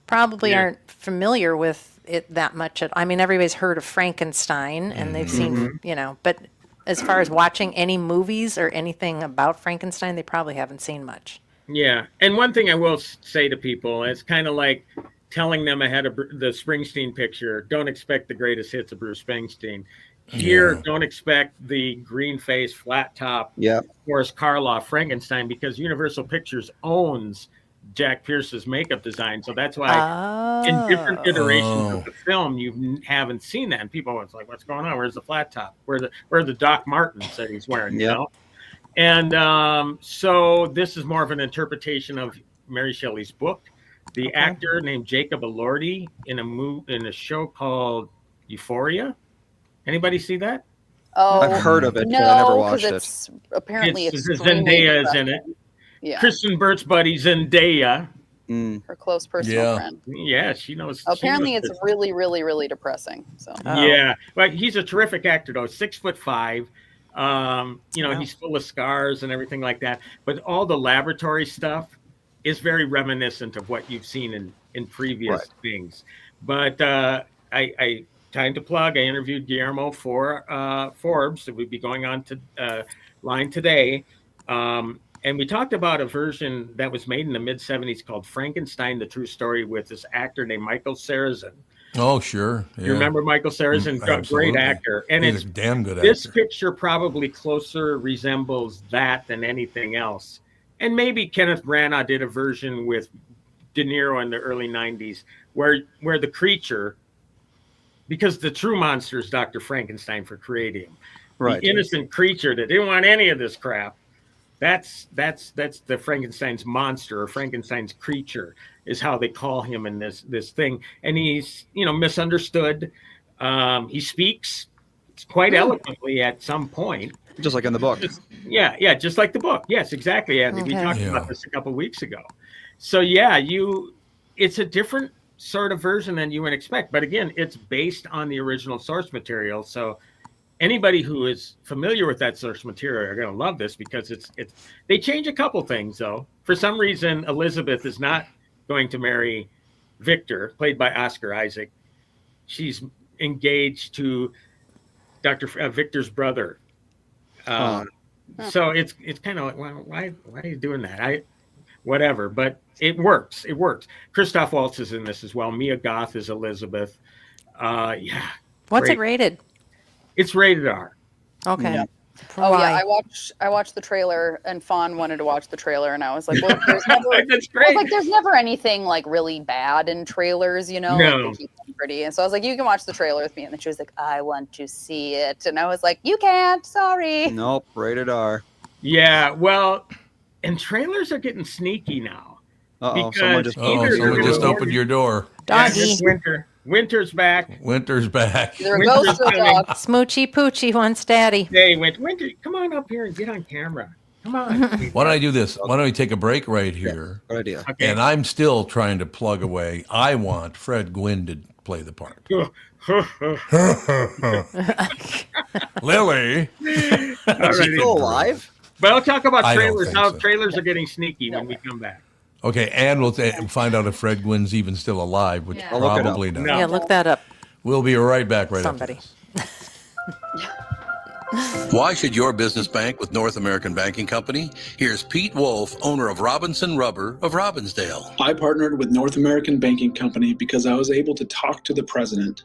probably Yeah. aren't familiar with it that much. I mean, everybody's heard of Frankenstein and they've seen, but as far as watching any movies or anything about Frankenstein, they probably haven't seen much. Yeah. And one thing I will say to people, it's kind of like telling them ahead of the Springsteen picture, don't expect the greatest hits of Bruce Springsteen. Here, Yeah. don't expect the green face, flat top, Yeah. Boris Karloff Frankenstein, because Universal Pictures owns Jack Pierce's makeup design. So that's why in different iterations Oh. of the film, you haven't seen that. And people are like, what's going on? Where's the flat top? Where the Doc Martens that he's wearing, Yeah. And so this is more of an interpretation of Mary Shelley's book. The actor named Jacob Elordi in a show called Euphoria. Anybody see that? Oh, I've heard of it, no, but I never 'cause watched it. it's apparently It's extremely Zendaya is in depressing. it. Yeah, Kristen Burt's buddy Zendaya. Mm. her close personal Yeah. friend. Yeah, she knows. Apparently, she knows it's really, really, really depressing. So Yeah, but he's a terrific actor though. 6'5". Wow. He's full of scars and everything like that. But all the laboratory stuff is very reminiscent of what you've seen in previous Right. things. But I time to plug. I interviewed Guillermo for Forbes. That would be going on to line today. And we talked about a version that was made in the mid 70s called Frankenstein: The True Story with this actor named Michael Sarrazin. Oh, sure. Yeah. You remember Michael Sarrazin? Great Absolutely. actor. And He's it's a damn good this actor. picture probably closer resembles that than anything else. And maybe Kenneth Branagh did a version with De Niro in the early 90s where the creature, because the true monster is Dr. Frankenstein for creating him. Right. The innocent creature that didn't want any of this crap. That's the Frankenstein's monster or Frankenstein's creature is how they call him in this thing. And he's, misunderstood. He speaks quite eloquently at some point. Just like in the book. Yeah, just like the book. Yes, exactly, Andy. We Okay. talked Yeah. about this a couple weeks ago. So it's a different sort of version than you would expect. But again, it's based on the original source material. So anybody who is familiar with that source material are going to love this because it's they change a couple things though. For some reason, Elizabeth is not going to marry Victor, played by Oscar Isaac. She's engaged to Dr. Victor's brother. So it's kind of like, well, why are you doing that? Whatever, but it works. It works. Christoph Waltz is in this as well. Mia Goth is Elizabeth. Yeah. What's great. it rated? It's rated R. Okay. Yeah. Oh Why? yeah, I watched the trailer, and Fawn wanted to watch the trailer, and I was like, well, there's never, That's I great. was like, there's never anything like really bad in trailers, you know? No. Like, they keep them pretty. And so I was like, you can watch the trailer with me. And then she was like, I want to see it. And I was like, you can't, sorry. Nope, rated R. Yeah, well, and trailers are getting sneaky now. Uh-oh, Because someone just either Oh, someone they're just gonna- opened your door. Yeah, Doggy. it's winter. Winter's back. Winter's back. Either a Winter's ghost or a coming. dog. Smoochy Poochie wants daddy. They went, Winter, come on up here and get on camera. Come on. Why don't I do this? Why don't we take a break right here? Good idea. Okay. And I'm still trying to plug away. I want Fred Gwynn to play the part. Lily. Is he Alrighty. still alive? But I'll talk about I don't trailers. think How so. trailers are getting sneaky when we come back. Okay, and we'll find out if Fred Gwynn's even still alive, which Yeah. I'll look it up. probably not. No. Yeah, look that up. We'll be right back right Somebody. after this. Why should your business bank with North American Banking Company? Here's Pete Wolf, owner of Robinson Rubber of Robbinsdale. I partnered with North American Banking Company because I was able to talk to the president,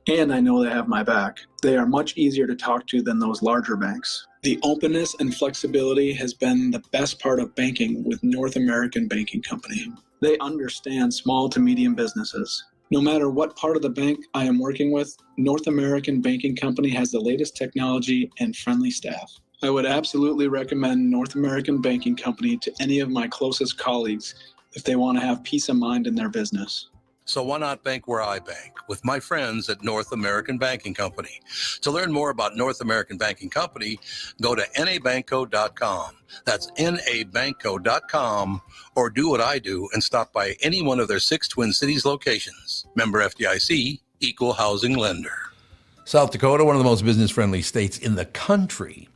and I know they have my back. They are much easier to talk to than those larger banks. The openness and flexibility has been the best part of banking with North American Banking Company. They understand small to medium businesses. No matter what part of the bank I am working with, North American Banking Company has the latest technology and friendly staff. I would absolutely recommend North American Banking Company to any of my closest colleagues if they want to have peace of mind in their business. So why not bank where I bank with my friends at North American Banking Company? To learn more about North American Banking Company, go to nabanco.com. That's nabanco.com, or do what I do and stop by any one of their 6 Twin Cities locations. Member FDIC, equal housing lender. South Dakota, one of the most business-friendly states in the country.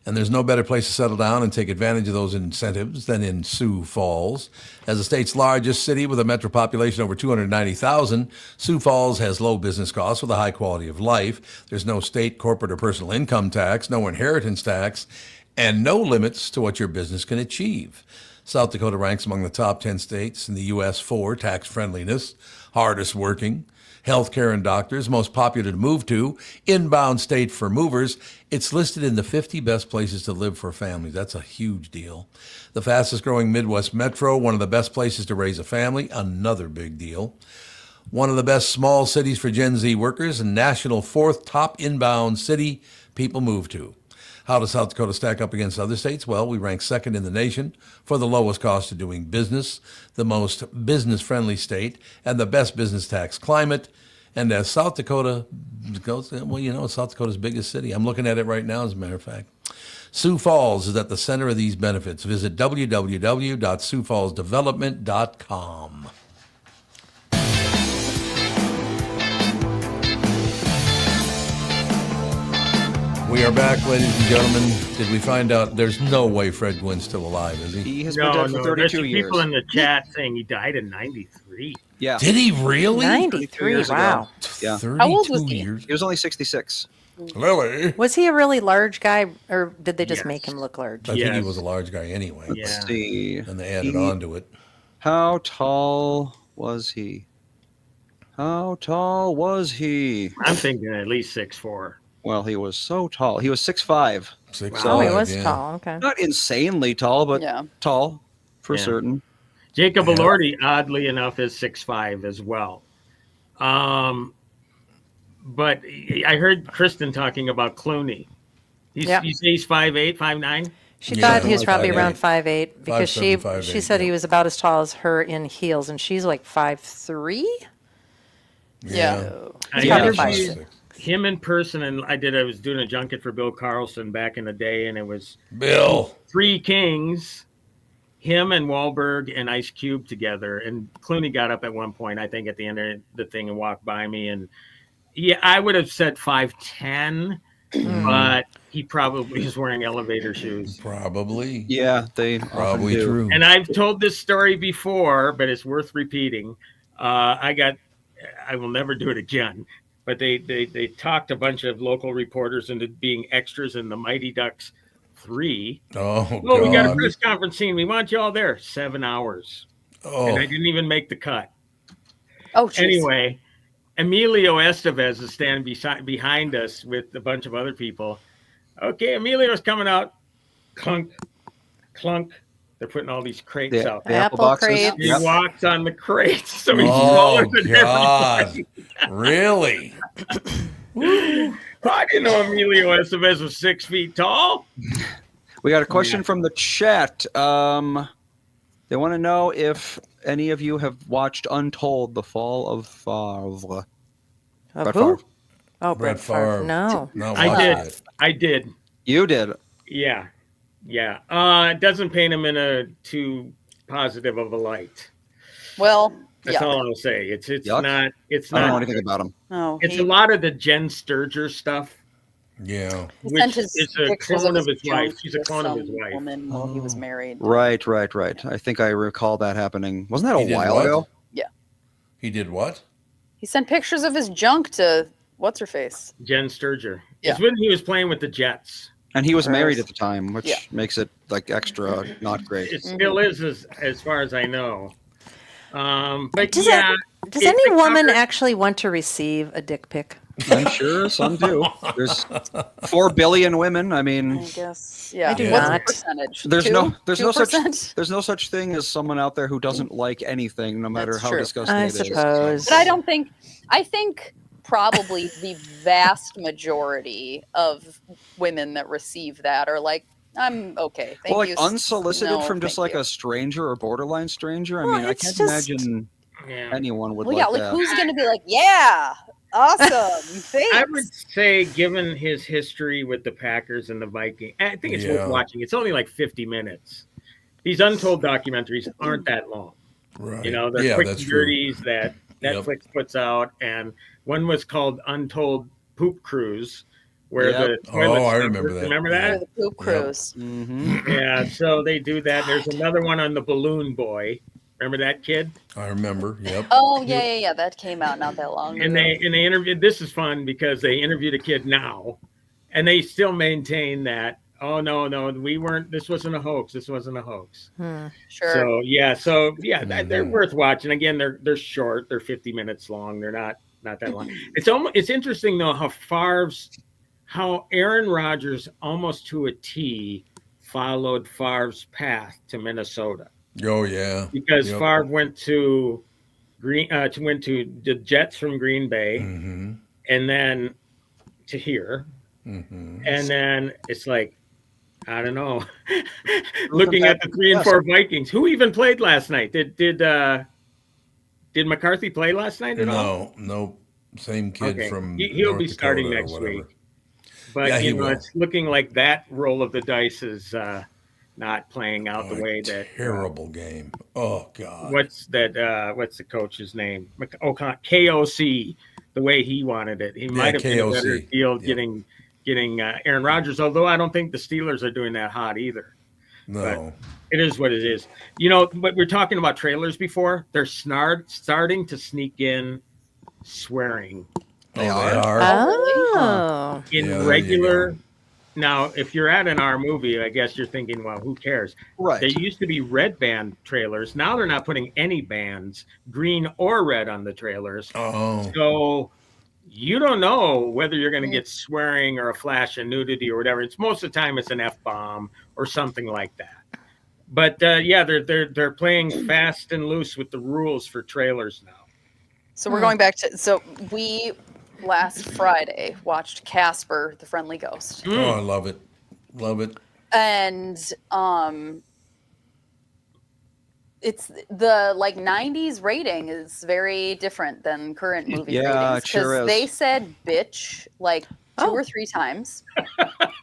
And there's no better place to settle down and take advantage of those incentives than in Sioux Falls. As the state's largest city with a metro population over 290,000, Sioux Falls has low business costs with a high quality of life. There's no state, corporate, or personal income tax, no inheritance tax, and no limits to what your business can achieve. South Dakota ranks among the top 10 states in the U.S. for tax friendliness, hardest working, healthcare and doctors, most popular to move to, inbound state for movers. It's listed in the 50 best places to live for families. That's a huge deal. The fastest growing Midwest metro, one of the best places to raise a family, another big deal. One of the best small cities for Gen Z workers, and national 4th top inbound city people move to. How does South Dakota stack up against other states? Well, we rank 2nd in the nation for the lowest cost of doing business, the most business-friendly state, and the best business tax climate. And as South Dakota goes, well, you know, it's South Dakota's biggest city. I'm looking at it right now, as a matter of fact. Sioux Falls is at the center of these benefits. Visit www.siouxfallsdevelopment.com. We are back, ladies and gentlemen. Did we find out there's no way Fred Gwynn's still alive, is he? He has been No, dead for no. There's 32 some years. people in the chat saying he died in '93. Yeah, Did he really? 93, years ago. wow. Yeah. 32 How old was he? years. he was only 66. Lily. Was he a really large guy, or did they just Yes. make him look large? I think he Yes. was a large guy anyway. Yeah. Let's see. And they added He- on to it. How tall was he? How tall was he? I'm thinking at least 6'4". Well, he was so tall. He was 6'5". 6'5", Oh, he was yeah. tall. Okay. Not insanely tall, but Yeah. tall for Yeah. certain. Jacob Yeah. Elordi, oddly enough, is 6'5" as well. But I heard Kristen talking about Clooney. Yeah. He's 5'8", 5'9". She Yeah, thought he was like probably 5'8". around 5'8" because 5'7", she 5'8", said he yeah. was about as tall as her in heels, and she's like 5'3". Yeah. I He's probably interviewed 5'6". him in person, and I was doing a junket for Bill Carlson back in the day, and it was Bill. Three Kings, him and Wahlberg and Ice Cube together. And Clooney got up at one point, I think, at the end of the thing and walked by me. And yeah, I would have said 5'10", but he probably was wearing elevator shoes. Probably. Yeah, they Probably often do. true. And I've told this story before, but it's worth repeating. I will never do it again. But they talked a bunch of local reporters into being extras in the Mighty Ducks 3. Oh, Oh, we got a God. press conference scene. We want you all there. 7 hours. Oh, And I didn't even make the cut. Oh, geez. Anyway, Emilio Estevez is standing behind us with a bunch of other people. Okay, Emilio's coming out. Clunk, clunk. They're putting all these crates out. The Apple boxes. crates. He Yep. walks on the crates, so he's oh taller than God. everybody. Really? I didn't know Emilio Estevez was 6 feet tall. We got a question from the chat. They want to know if any of you have watched Untold: The Fall of Favre. Of Brett who? Favre. Oh, Brett Favre. No. No, I watch did. it. I did. You did. Yeah. Yeah. It doesn't paint him in a too positive of a light. Well, That's yeah. all I'll say. It's Yuck. not. It's I don't know not. anything about him. Oh, It's he a lot of the Jen Sturger stuff. Yeah. he sent Which his is a pictures clone of his junk wife. She's a with clone of his some wife. woman while he was married. Right. I think I recall that happening. Wasn't that He a did while what? ago? He did what? He sent pictures of his junk to what's her face. Jen Sturger. Yeah. It's when he was playing with the Jets. And he was married Gross. at the time, which Yeah. makes it like extra not great. It still is, as far as I know. But Does yeah, Does it any woman recovered- actually want to receive a dick pic? I'm sure some do. There's 4 billion women. I I mean, guess. Yeah. I do What's not. the percentage? there's no 2%? such there's no such thing as someone out there who doesn't like anything, no matter That's how true. disgusting I it is. suppose. But I think probably the vast majority of women that receive that are like, I'm okay. Thank Well, like you. unsolicited No, from just thank like you. a stranger or borderline stranger. I Well, mean, I it's can't just- imagine Yeah. anyone would Well, yeah, like like that. who's gonna be like, yeah, awesome, thanks. I would say, given his history with the Packers and the Vikings, I think it's Yeah. worth watching. It's only like 50 minutes. These Untold documentaries aren't that long. Right. You know, they're yeah, quick that's and true. dirties that Yep. Netflix puts out, and one was called Untold Poop Cruise, where Yep. the toilets. Oh, I remember that. Remember For that? the poop cruise. hmm Yeah. So they do that. There's another one on the Balloon Boy. Remember that kid? I remember. Yep. Oh yeah. That came out not that long And ago. they interviewed. This is fun because they interviewed a kid now, and they still maintain that. Oh no, we weren't. This wasn't a hoax. This wasn't a hoax. Sure. So yeah, they're worth watching. Again, they're short. They're 50 minutes long. They're not that long. It's interesting though how Aaron Rodgers almost to a T followed Favre's path to Minnesota, Oh yeah. because Yep. Favre went to the Jets from Green Bay, Mm-hmm. and then to here, Mm-hmm. and then it's like, I don't know. Looking at the 3 and 4 Vikings, who even played last night? Did McCarthy play last night at all? No. Same kid Okay. from He'll North be starting Dakota or next whatever. week. But Yeah, he will. it's looking like that roll of the dice is not playing out Oh, the way that. terrible game. Oh God. What's the coach's name? KOC. The way he wanted it, he might have been a better KOC. deal Yeah. getting Aaron Rodgers. Although I don't think the Steelers are doing that hot either. No. It is what it is. You know, but we're talking about trailers before. They're starting to sneak in swearing They are? are. Oh. in Yeah, there you regular. go. Now, if you're at an R movie, I guess you're thinking, well, who cares? Right. There used to be red band trailers. Now they're not putting any bands, green or red, on the trailers. Oh. So you don't know whether you're going to get swearing or a flash of nudity or whatever. It's most of the time it's an F-bomb or something like that. But yeah, they're playing fast and loose with the rules for trailers now. So we're going back to we last Friday watched Casper the Friendly Ghost. Oh, I love it. Love it. And it's the like 90s rating is very different than current movie Yeah, ratings it sure is. they said bitch like 2 or 3 times.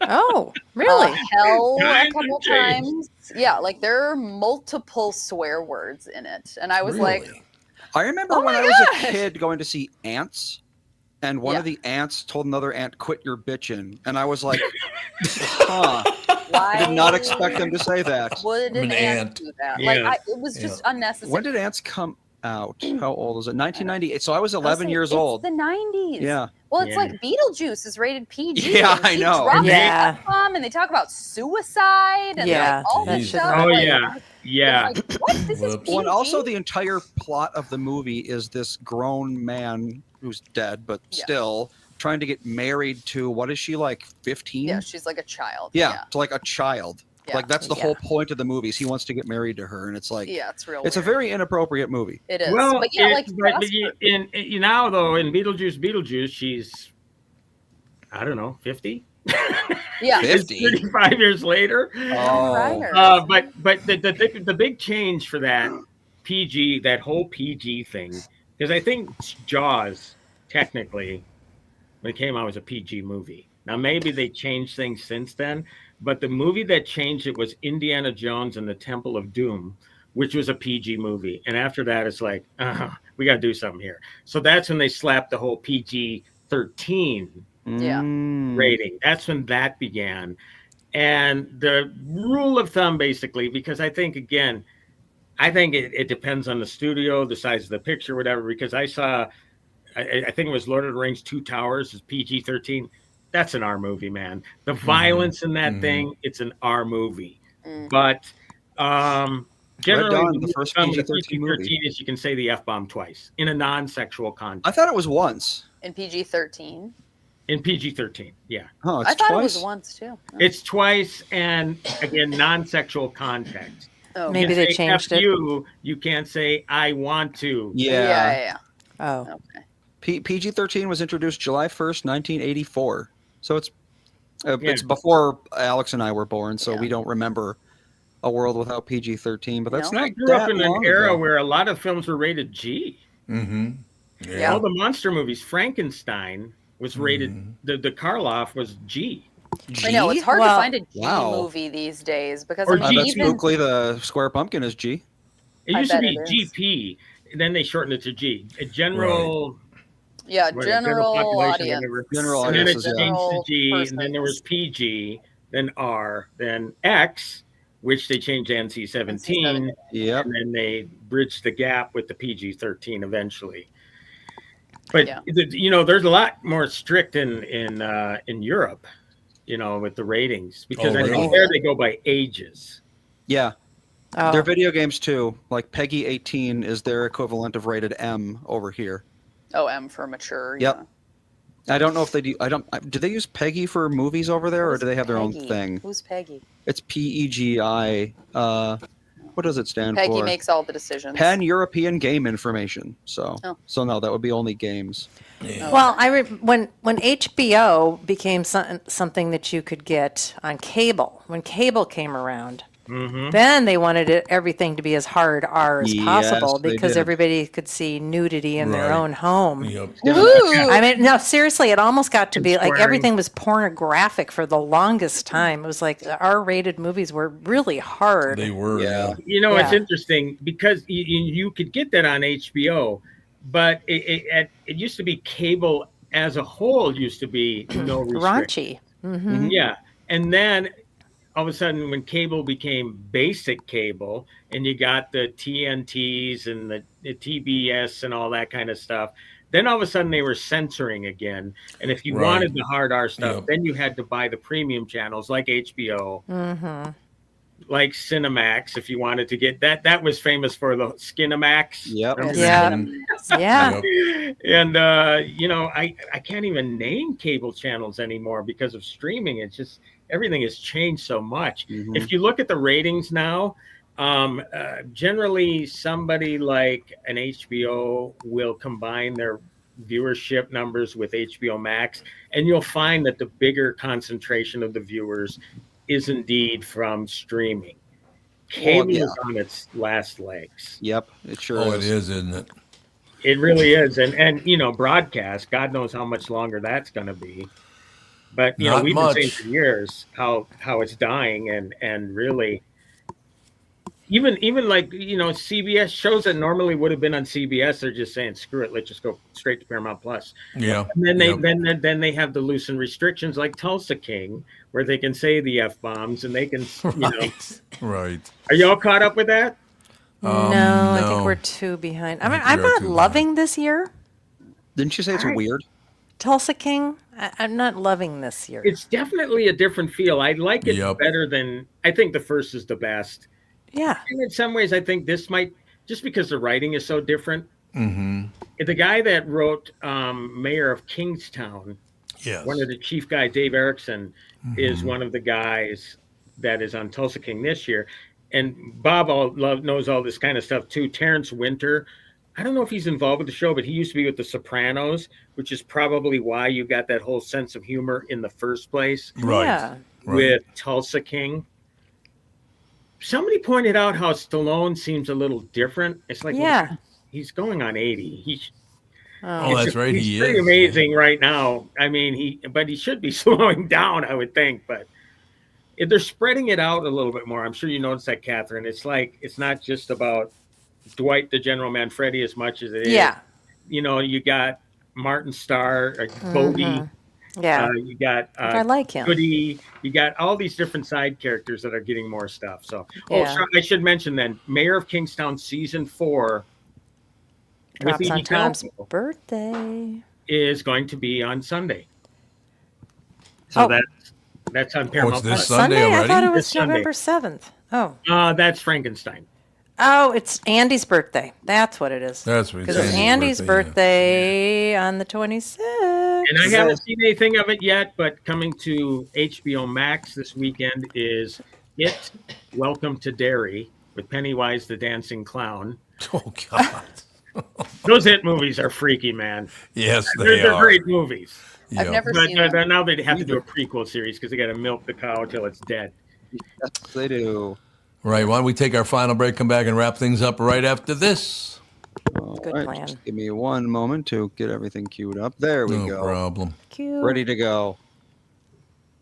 Oh, really? Hell a Times couple have changed. times. Yeah, like there are multiple swear words in it. And I was like, Really? I remember Oh when my I was gosh. a kid going to see Ants, and one Yeah. of the ants told another ant, "Quit your bitching," and I was like, "Huh." why I did not expect them to say that. would I'm an an ant ant. do that? Yeah. Like it was just unnecessary. When did ants come? out? How old is it? 1998. So I was I'll 11 say years it's old. the 90s. Yeah. Well, it's Yeah. like Beetlejuice is rated PG. Yeah, and I he know. drops Yeah. the F-bomb and they talk about suicide and Yeah, like all that this should stuff. Oh, like, yeah. it's Yeah. like, what? This is Whoops. PG? Well, and also the entire plot of the movie is this grown man who's dead, but Yeah. still trying to get married to, what is she, like 15? Yeah, she's like a child. Yeah, to like a child. Yeah. Like that's the Yeah. whole point of the movie. Is he wants to get married to her, and it's like Yeah, it's real. it's a weird. very inappropriate movie. It is. Well, but yeah, like but you now though in Beetlejuice, she's I don't know 50. yeah. It's 50? 35 years later. Oh. Ryder. But the big change for that PG, that whole PG thing, because I think Jaws technically when it came out was a PG movie. Now maybe they changed things since then, but the movie that changed it was Indiana Jones and the Temple of Doom, which was a PG movie. And after that, it's like we got to do something here. So that's when they slapped the whole PG-13 Yeah. rating. That's when that began. And the rule of thumb, basically, because I think, again, it depends on the studio, the size of the picture, whatever, because I saw, I think it was Lord of the Rings, Two Towers is PG-13. That's an R movie, man. The violence in that thing, it's an R movie. Mm. But generally, Dawn, the the first rule of thumb with PG-13 movie. PG-13 is you can say the F-bomb twice in a non-sexual I context. thought it was once. In PG-13. In PG-13, yeah. Oh, it's I thought twice. it was once too. It's twice, and again, non-sexual context. Oh, Maybe You they say changed F it. You can't say I want to. Yeah. Oh, Okay. PG-13 was introduced July 1st, 1984. So it's Yeah. before Alex and I were born, so Yeah. we don't remember a world without PG-13. But that's No. not I grew up that in an long era ago. where a lot of films were rated G. Mm-hmm. Yeah. All the monster movies, Frankenstein was rated. The Karloff was G. I know it's hard Well- to find a G Wow. movie these days because Or I I mean, bet G. even Spookly the Square Pumpkin is G. It I used to bet be it is. GP, and then they shortened it to G. A general, yeah, what, general population, audience. whatever. General And then it audience, changed yeah. to G, and then there was persons. PG, then R, then X, which they changed to NC-17. Yep. And then they bridged the gap with the PG-13 eventually. But Yeah. There's a lot more strict in Europe, with the ratings because Oh, I think really? there they go by ages. Yeah. oh. Their video games too. Like Peggy 18 is their equivalent of rated M over here. Oh, M for mature. Yep. I don't know if they do. Do they use Peggy for movies over there, or Who's do they have their own Peggy? thing? Who's Peggy? It's PEGI. What does it stand Peggy for? makes all the decisions. Pan European Game Information. So, Oh. so no, that would be only games. Yeah. Well, when HBO became something that you could get on cable, when cable came around, Mm-hmm. then they wanted everything to be as hard R as Yes, possible they because did. everybody could see nudity in their Right. own home. Yep. Ooh. I mean, no, seriously, it almost got to be like swearing. everything was pornographic for the longest time. It was like R-rated movies were really hard. They were. Yeah. Yeah. It's Yeah. interesting because you could get that on HBO, but it used to be cable as a whole used to be no restriction. Raunchy. Hmm. Yeah, and then all of a sudden, when cable became basic cable, and you got the TNTs and the TBS and all that kind of stuff, then all of a sudden they were censoring again. And if you Right. wanted the hard R stuff, Yep. then you had to buy the premium channels like HBO, Hmm. like Cinemax. If you wanted to get that, that was famous for the Skinamax. Yep. Remember Yeah. that? Yeah. Yep. And I can't even name cable channels anymore because of streaming. It's just everything has changed so much. Mhm. If you look at the ratings now, generally somebody like an HBO will combine their viewership numbers with HBO Max, and you'll find that the bigger concentration of the viewers is indeed from streaming. Cable yeah. is on its last legs. Yep. It sure Oh, is. it is, isn't it? It really is, and broadcast. God knows how much longer that's going to be. But Not we've much. been saying for years how it's dying, and really, even like CBS shows that normally would have been on CBS, they're just saying screw it, let's just go straight to Paramount Plus. Yeah. And then they Yep. then they have the loosened restrictions like Tulsa King, where they can say the F bombs and they can Right. Right. Are you all caught up with that? No, I think no. we're 2 behind. I mean, think we I'm are not 2 loving this year. Didn't you say it's Alright. weird? Tulsa King, I'm not loving this year. It's definitely a different feel. I like it Yep. better than I think the first is the best. Yeah. And in some ways, I think this might just because the writing is so different. Mm-hmm. The guy that wrote Mayor of Kingstown, Yes. one of the chief guys, Dave Erickson, is one of the guys that is on Tulsa King this year. And Bob knows all this kind of stuff too. Terrence Winter, I don't know if he's involved with the show, but he used to be with The Sopranos, which is probably why you got that whole sense of humor in the first place Right. Yeah. Right. with Tulsa King. Somebody pointed out how Stallone seems a little different. It's like, Yeah. he's going on 80. Oh, that's right. He's He pretty is. amazing right now. I mean, he should be slowing down, I would think, but they're spreading it out a little bit more. I'm sure you noticed that, Catherine. It's like it's not just about Dwight the General Manfredi as much as it is. Yeah. You know, you got Martin Starr, Bodie. Yeah. You got I like him. Goody. You got all these different side characters that are getting more stuff. So, Yeah. I should mention then, Mayor of Kingstown season 4 with Drops on Edie Tom's Falco birthday. is going to be on Sunday. So Oh. that's on Paramount. this Plus. Sunday I already? thought it was This Sunday. November 7th. Oh. That's Frankenstein. Oh, it's Andy's birthday. That's what it is. That's what Because it's Andy's birthday on the 26th. And I haven't seen anything of it yet, but coming to HBO Max this weekend is It, Welcome to Derry with Pennywise the Dancing Clown. Oh, God. Those It movies are freaky, man. Yes, They're are. great movies. I've Yep. never But seen them. now they have to do a prequel series because they got to milk the cow till it's dead. Yes, they do. Right. Why don't we take our final break, come back and wrap things up right after this? Good All plan. just give me one moment to get everything queued up. There we No go. problem. Cute. Ready to go.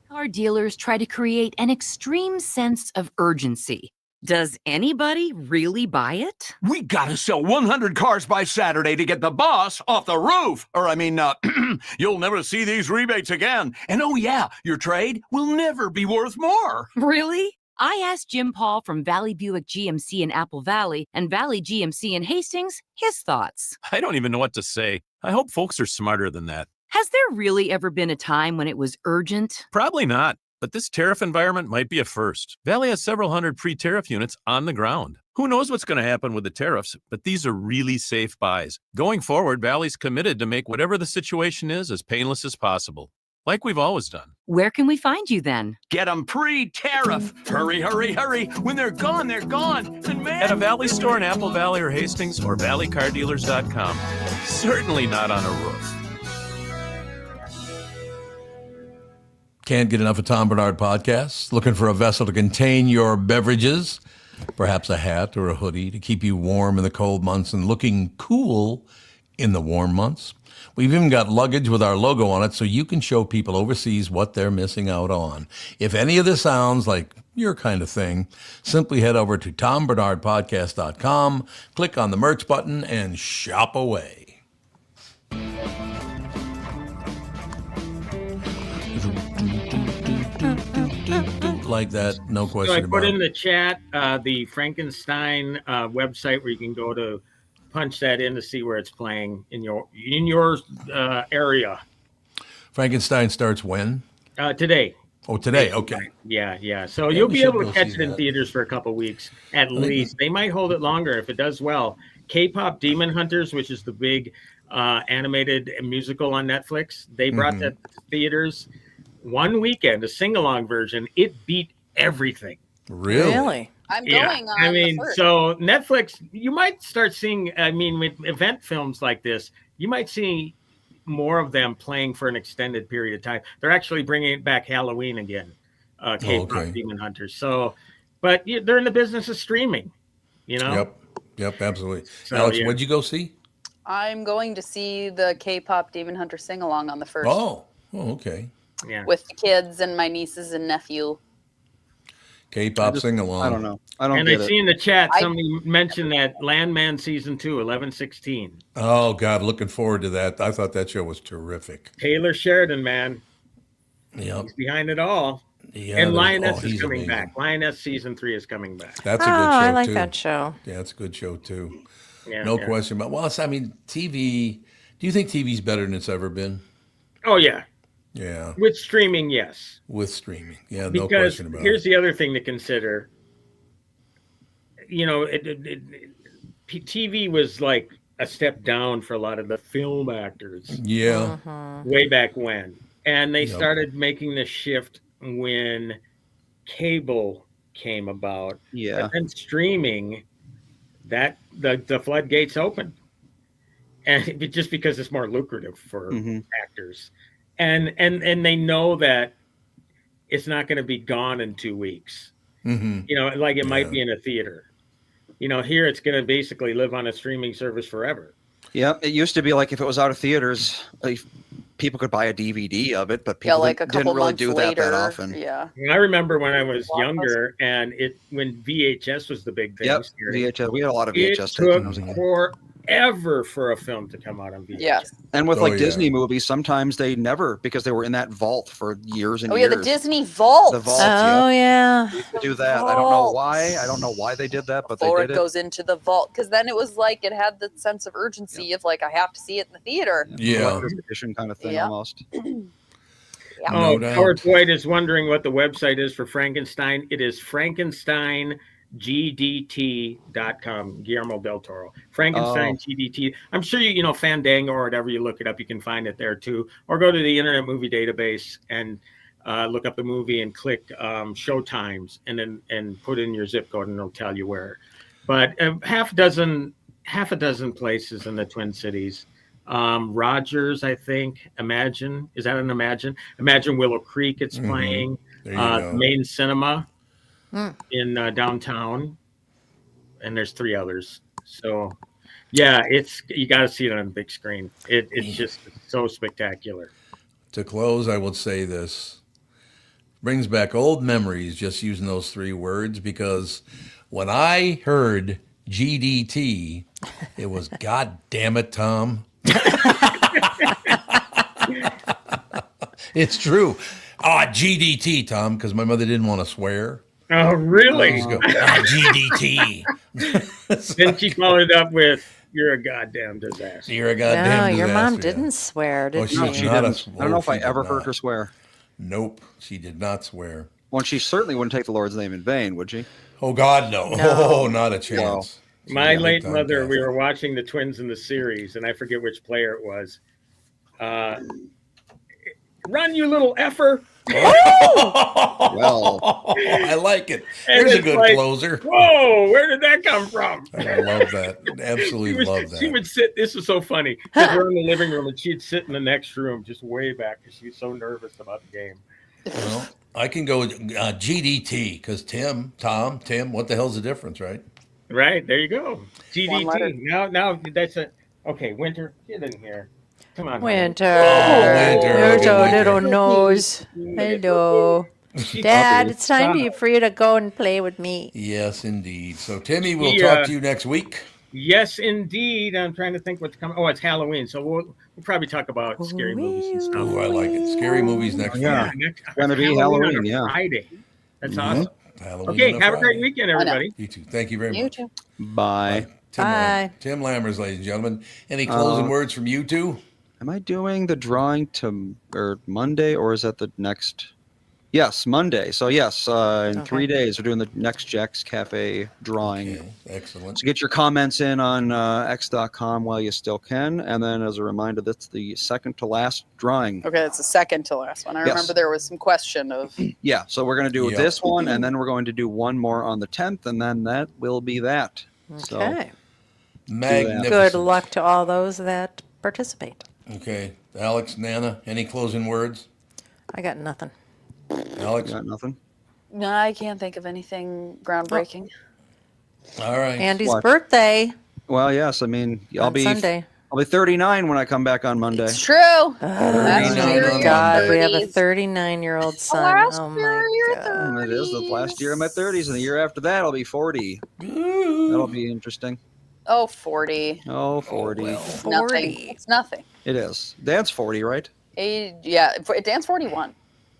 Car dealers try to create an extreme sense of urgency. Does anybody really buy it? We gotta sell 100 cars by Saturday to get the boss off the roof. Or, I mean, you'll never see these rebates again. And oh, yeah, your trade will never be worth more. Really? I asked Jim Paul from Valley Buick GMC in Apple Valley and Valley GMC in Hastings his thoughts. I don't even know what to say. I hope folks are smarter than that. Has there really ever been a time when it was urgent? Probably not, but this tariff environment might be a first. Valley has several hundred pre-tariff units on the ground. Who knows what's going to happen with the tariffs, but these are really safe buys. Going forward, Valley's committed to make whatever the situation is as painless as possible, like we've always done. Where can we find you then? Get them pre-tariff. Hurry, hurry, hurry. When they're gone, they're gone. And man, At a Valley store in Apple Valley or Hastings or valleycardealers.com. Certainly not on a roof. Can't get enough of Tom Bernard podcasts? Looking for a vessel to contain your beverages? Perhaps a hat or a hoodie to keep you warm in the cold months and looking cool in the warm months? We've even got luggage with our logo on it so you can show people overseas what they're missing out on. If any of this sounds like your kind of thing, simply head over to tombernardpodcast.com, click on the merch button, and shop away. Like that, no So question I about put in it. the chat the Frankenstein website where you can go to punch that in to see where it's playing in your area Frankenstein starts when? today. Oh, today. Okay. Yeah. So Yeah, you'll we be should able to go catch see it in that. theaters for a couple weeks at think least. They might hold it longer if it does well. K-pop Demon Hunters, which is the big animated musical on Netflix, they brought that to theaters one weekend, a sing-along version. It beat everything. Really? I'm Yeah, going on. I mean, the first. so Netflix, you might start seeing. I mean, with event films like this, you might see more of them playing for an extended period of time. They're actually bringing back Halloween again, K-pop okay. Demon Hunters. So, but they're in the business of streaming. You know. Yep, absolutely. So, Alex, yeah. what'd you go see? I'm going to see the K-pop Demon Hunter sing along on the first Oh, okay. Yeah. with the kids and my nieces and nephew. K-pop sing along. I don't know. I don't And I get see it. in the chat I- somebody mentioned that Landman season 2, 11/16. Oh God, looking forward to that. I thought that show was terrific. Taylor Sheridan, man, Yep. he's behind it all. Yeah, And there's- Lioness is he's coming amazing. back. Lioness season 3 is coming back. That's a good show I like too. that show. Yeah, it's a good show too. Yeah, No yeah. question about. Well, I mean, TV. Do you think TV's better than it's ever been? Oh yeah, Yeah, with streaming, yes. with streaming. Yeah, no Because question about here's it. the other thing to consider. You know, TV was like a step down for a lot of the film actors Yeah, way back when, and they Yep. started making the shift when cable came about. Yeah. And streaming, that the floodgates opened, and just because it's more lucrative for Mhm. actors, and they know that it's not going to be gone in 2 weeks. hmm You know, like it might Yeah. be in a theater. You know, here it's going to basically live on a streaming service forever. Yep. It used to be like if it was out of theaters, like, people could buy a DVD of it, but Yeah, people like a didn't couple really months do later. that often. Yeah. And I remember when I was Blockbuster. younger, and when VHS was the big thing. Yep. here, VHS. We had a lot of it VHS tapes when I was a took kid. forever for a film to come out on VHS. Yes. And with Oh, like yeah. Disney movies, sometimes they never, because they were in that vault for years and Oh yeah, years. the Disney Vault. The vault. Oh yeah. To do that. I don't know why. I don't know why they did that, but they Before did it it. goes into the vault, because then it was like it had the sense of urgency of like I have to see it in the theater. Yeah. Collector's edition kind of thing Yeah. almost. Yeah. No Oh, doubt. Howard Boyd is wondering what the website is for Frankenstein. It is FrankensteinGDT.com. Guillermo del Toro. Frankenstein GDT. I'm sure you know Fandango or whatever you look it up, you can find it there too. Or go to the Internet Movie Database and look up the movie and click show times and put in your zip code and it'll tell you where. But half a dozen places in the Twin Cities. Rogers, I think. Imagine, is that an Imagine? Imagine Willow Creek. It's Mhm. playing. There you go. Main Cinema Mm. in downtown, and there's 3 others. So, yeah, you got to see it on the big screen. It's just so spectacular. To close, I will say this. Brings back old memories just using those 3 words, because when I heard GDT, it was God damn it, Tom. It's true. GDT, Tom, because my mother didn't want to swear. Oh, really? Just go, GDT. Then she followed up with, "You're a goddamn disaster." You're a No, goddamn your mom disaster, yeah. didn't swear, did she she? did She not. didn't. I don't know if I She did ever heard not. her swear. Nope, she did not swear. Well, she certainly wouldn't take the Lord's name in vain, would she? Oh, God, no. No. Oh, not a chance. She My was a late big-time mother, we Catholic. were watching the Twins in the series, and I forget which player it was. Run, you little effer! Well, I like it. And There's a it's good like, closer. Whoa, where did that come from? I love that. Absolutely love She that. would sit. This is so funny. 'Cause we're in the living room, and she'd sit in the next room, just way back, because she was so nervous about the game. Well, I can go with GDT because Tim, what the hell's the difference, right? Right there, you go. One letter. GDT. Now that's a okay. Winter, get in here. Come on, honey. Winter. Winter, There's okay, a Winter. little nose. Hello. Dad, it's time for you to go and play with me. Yes, indeed. So, Timmy, we'll Yeah. talk to you next week. Yes, indeed. I'm trying to think what's coming. Oh, it's Halloween, so we'll probably talk about scary movies and stuff. Oh, I like it. Scary movies next Yeah. week. Next, Gonna be on Halloween, a yeah. Friday. That's Mhm. awesome. Halloween Okay, on a have a great Friday. weekend, I know. everybody. You too. Thank you very You much. too. bye. Bye. Tim Lammers, ladies and gentlemen. Any closing words from you two? Am I doing the drawing or Monday, or is that the next? Yes, Monday. So yes, in 3 days we're doing the next Jack's Cafe drawing. Okay, excellent. So get your comments in on x.com while you still can, and then as a reminder, that's the second to last drawing. Okay, it's the second to last one. I Yes. remember there was some question of Yeah, so we're going to do Yep. this one, and then we're going to do one more on the 10th, and then that will be that. So, Okay. Magnificent. Good luck to all those that participate. Okay. Alex, Nana, any closing words? I got nothing. Alex? got nothing? no, I can't think of anything groundbreaking. All right. Andy's What? birthday Well, yes. I mean, I'll on be Sunday. I'll be 39 when I come back on Monday. It's true. Last year year you on were God, we have a 30s. 39-year-old son. last Oh year my you're God. 30. And it is the last year of my 30s, and the year after that I'll be 40. That'll be interesting. Oh, 40. Oh, 40. It's nothing. 40. It's nothing. It is. Dad's 40, right? Yeah, Dan's 41.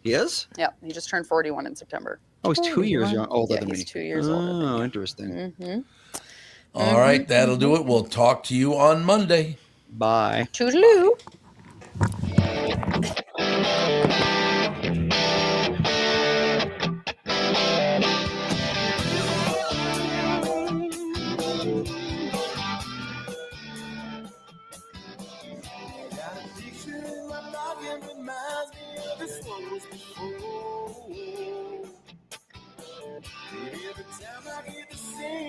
He is? Yeah, he just turned 41 in September. Oh, he's 2 years older Yeah, than me. he's 2 years older than Oh, you. interesting. Mm-hmm. All right, that'll do it. We'll talk to you on Monday. Bye. Toodaloo. Every time I hear the sing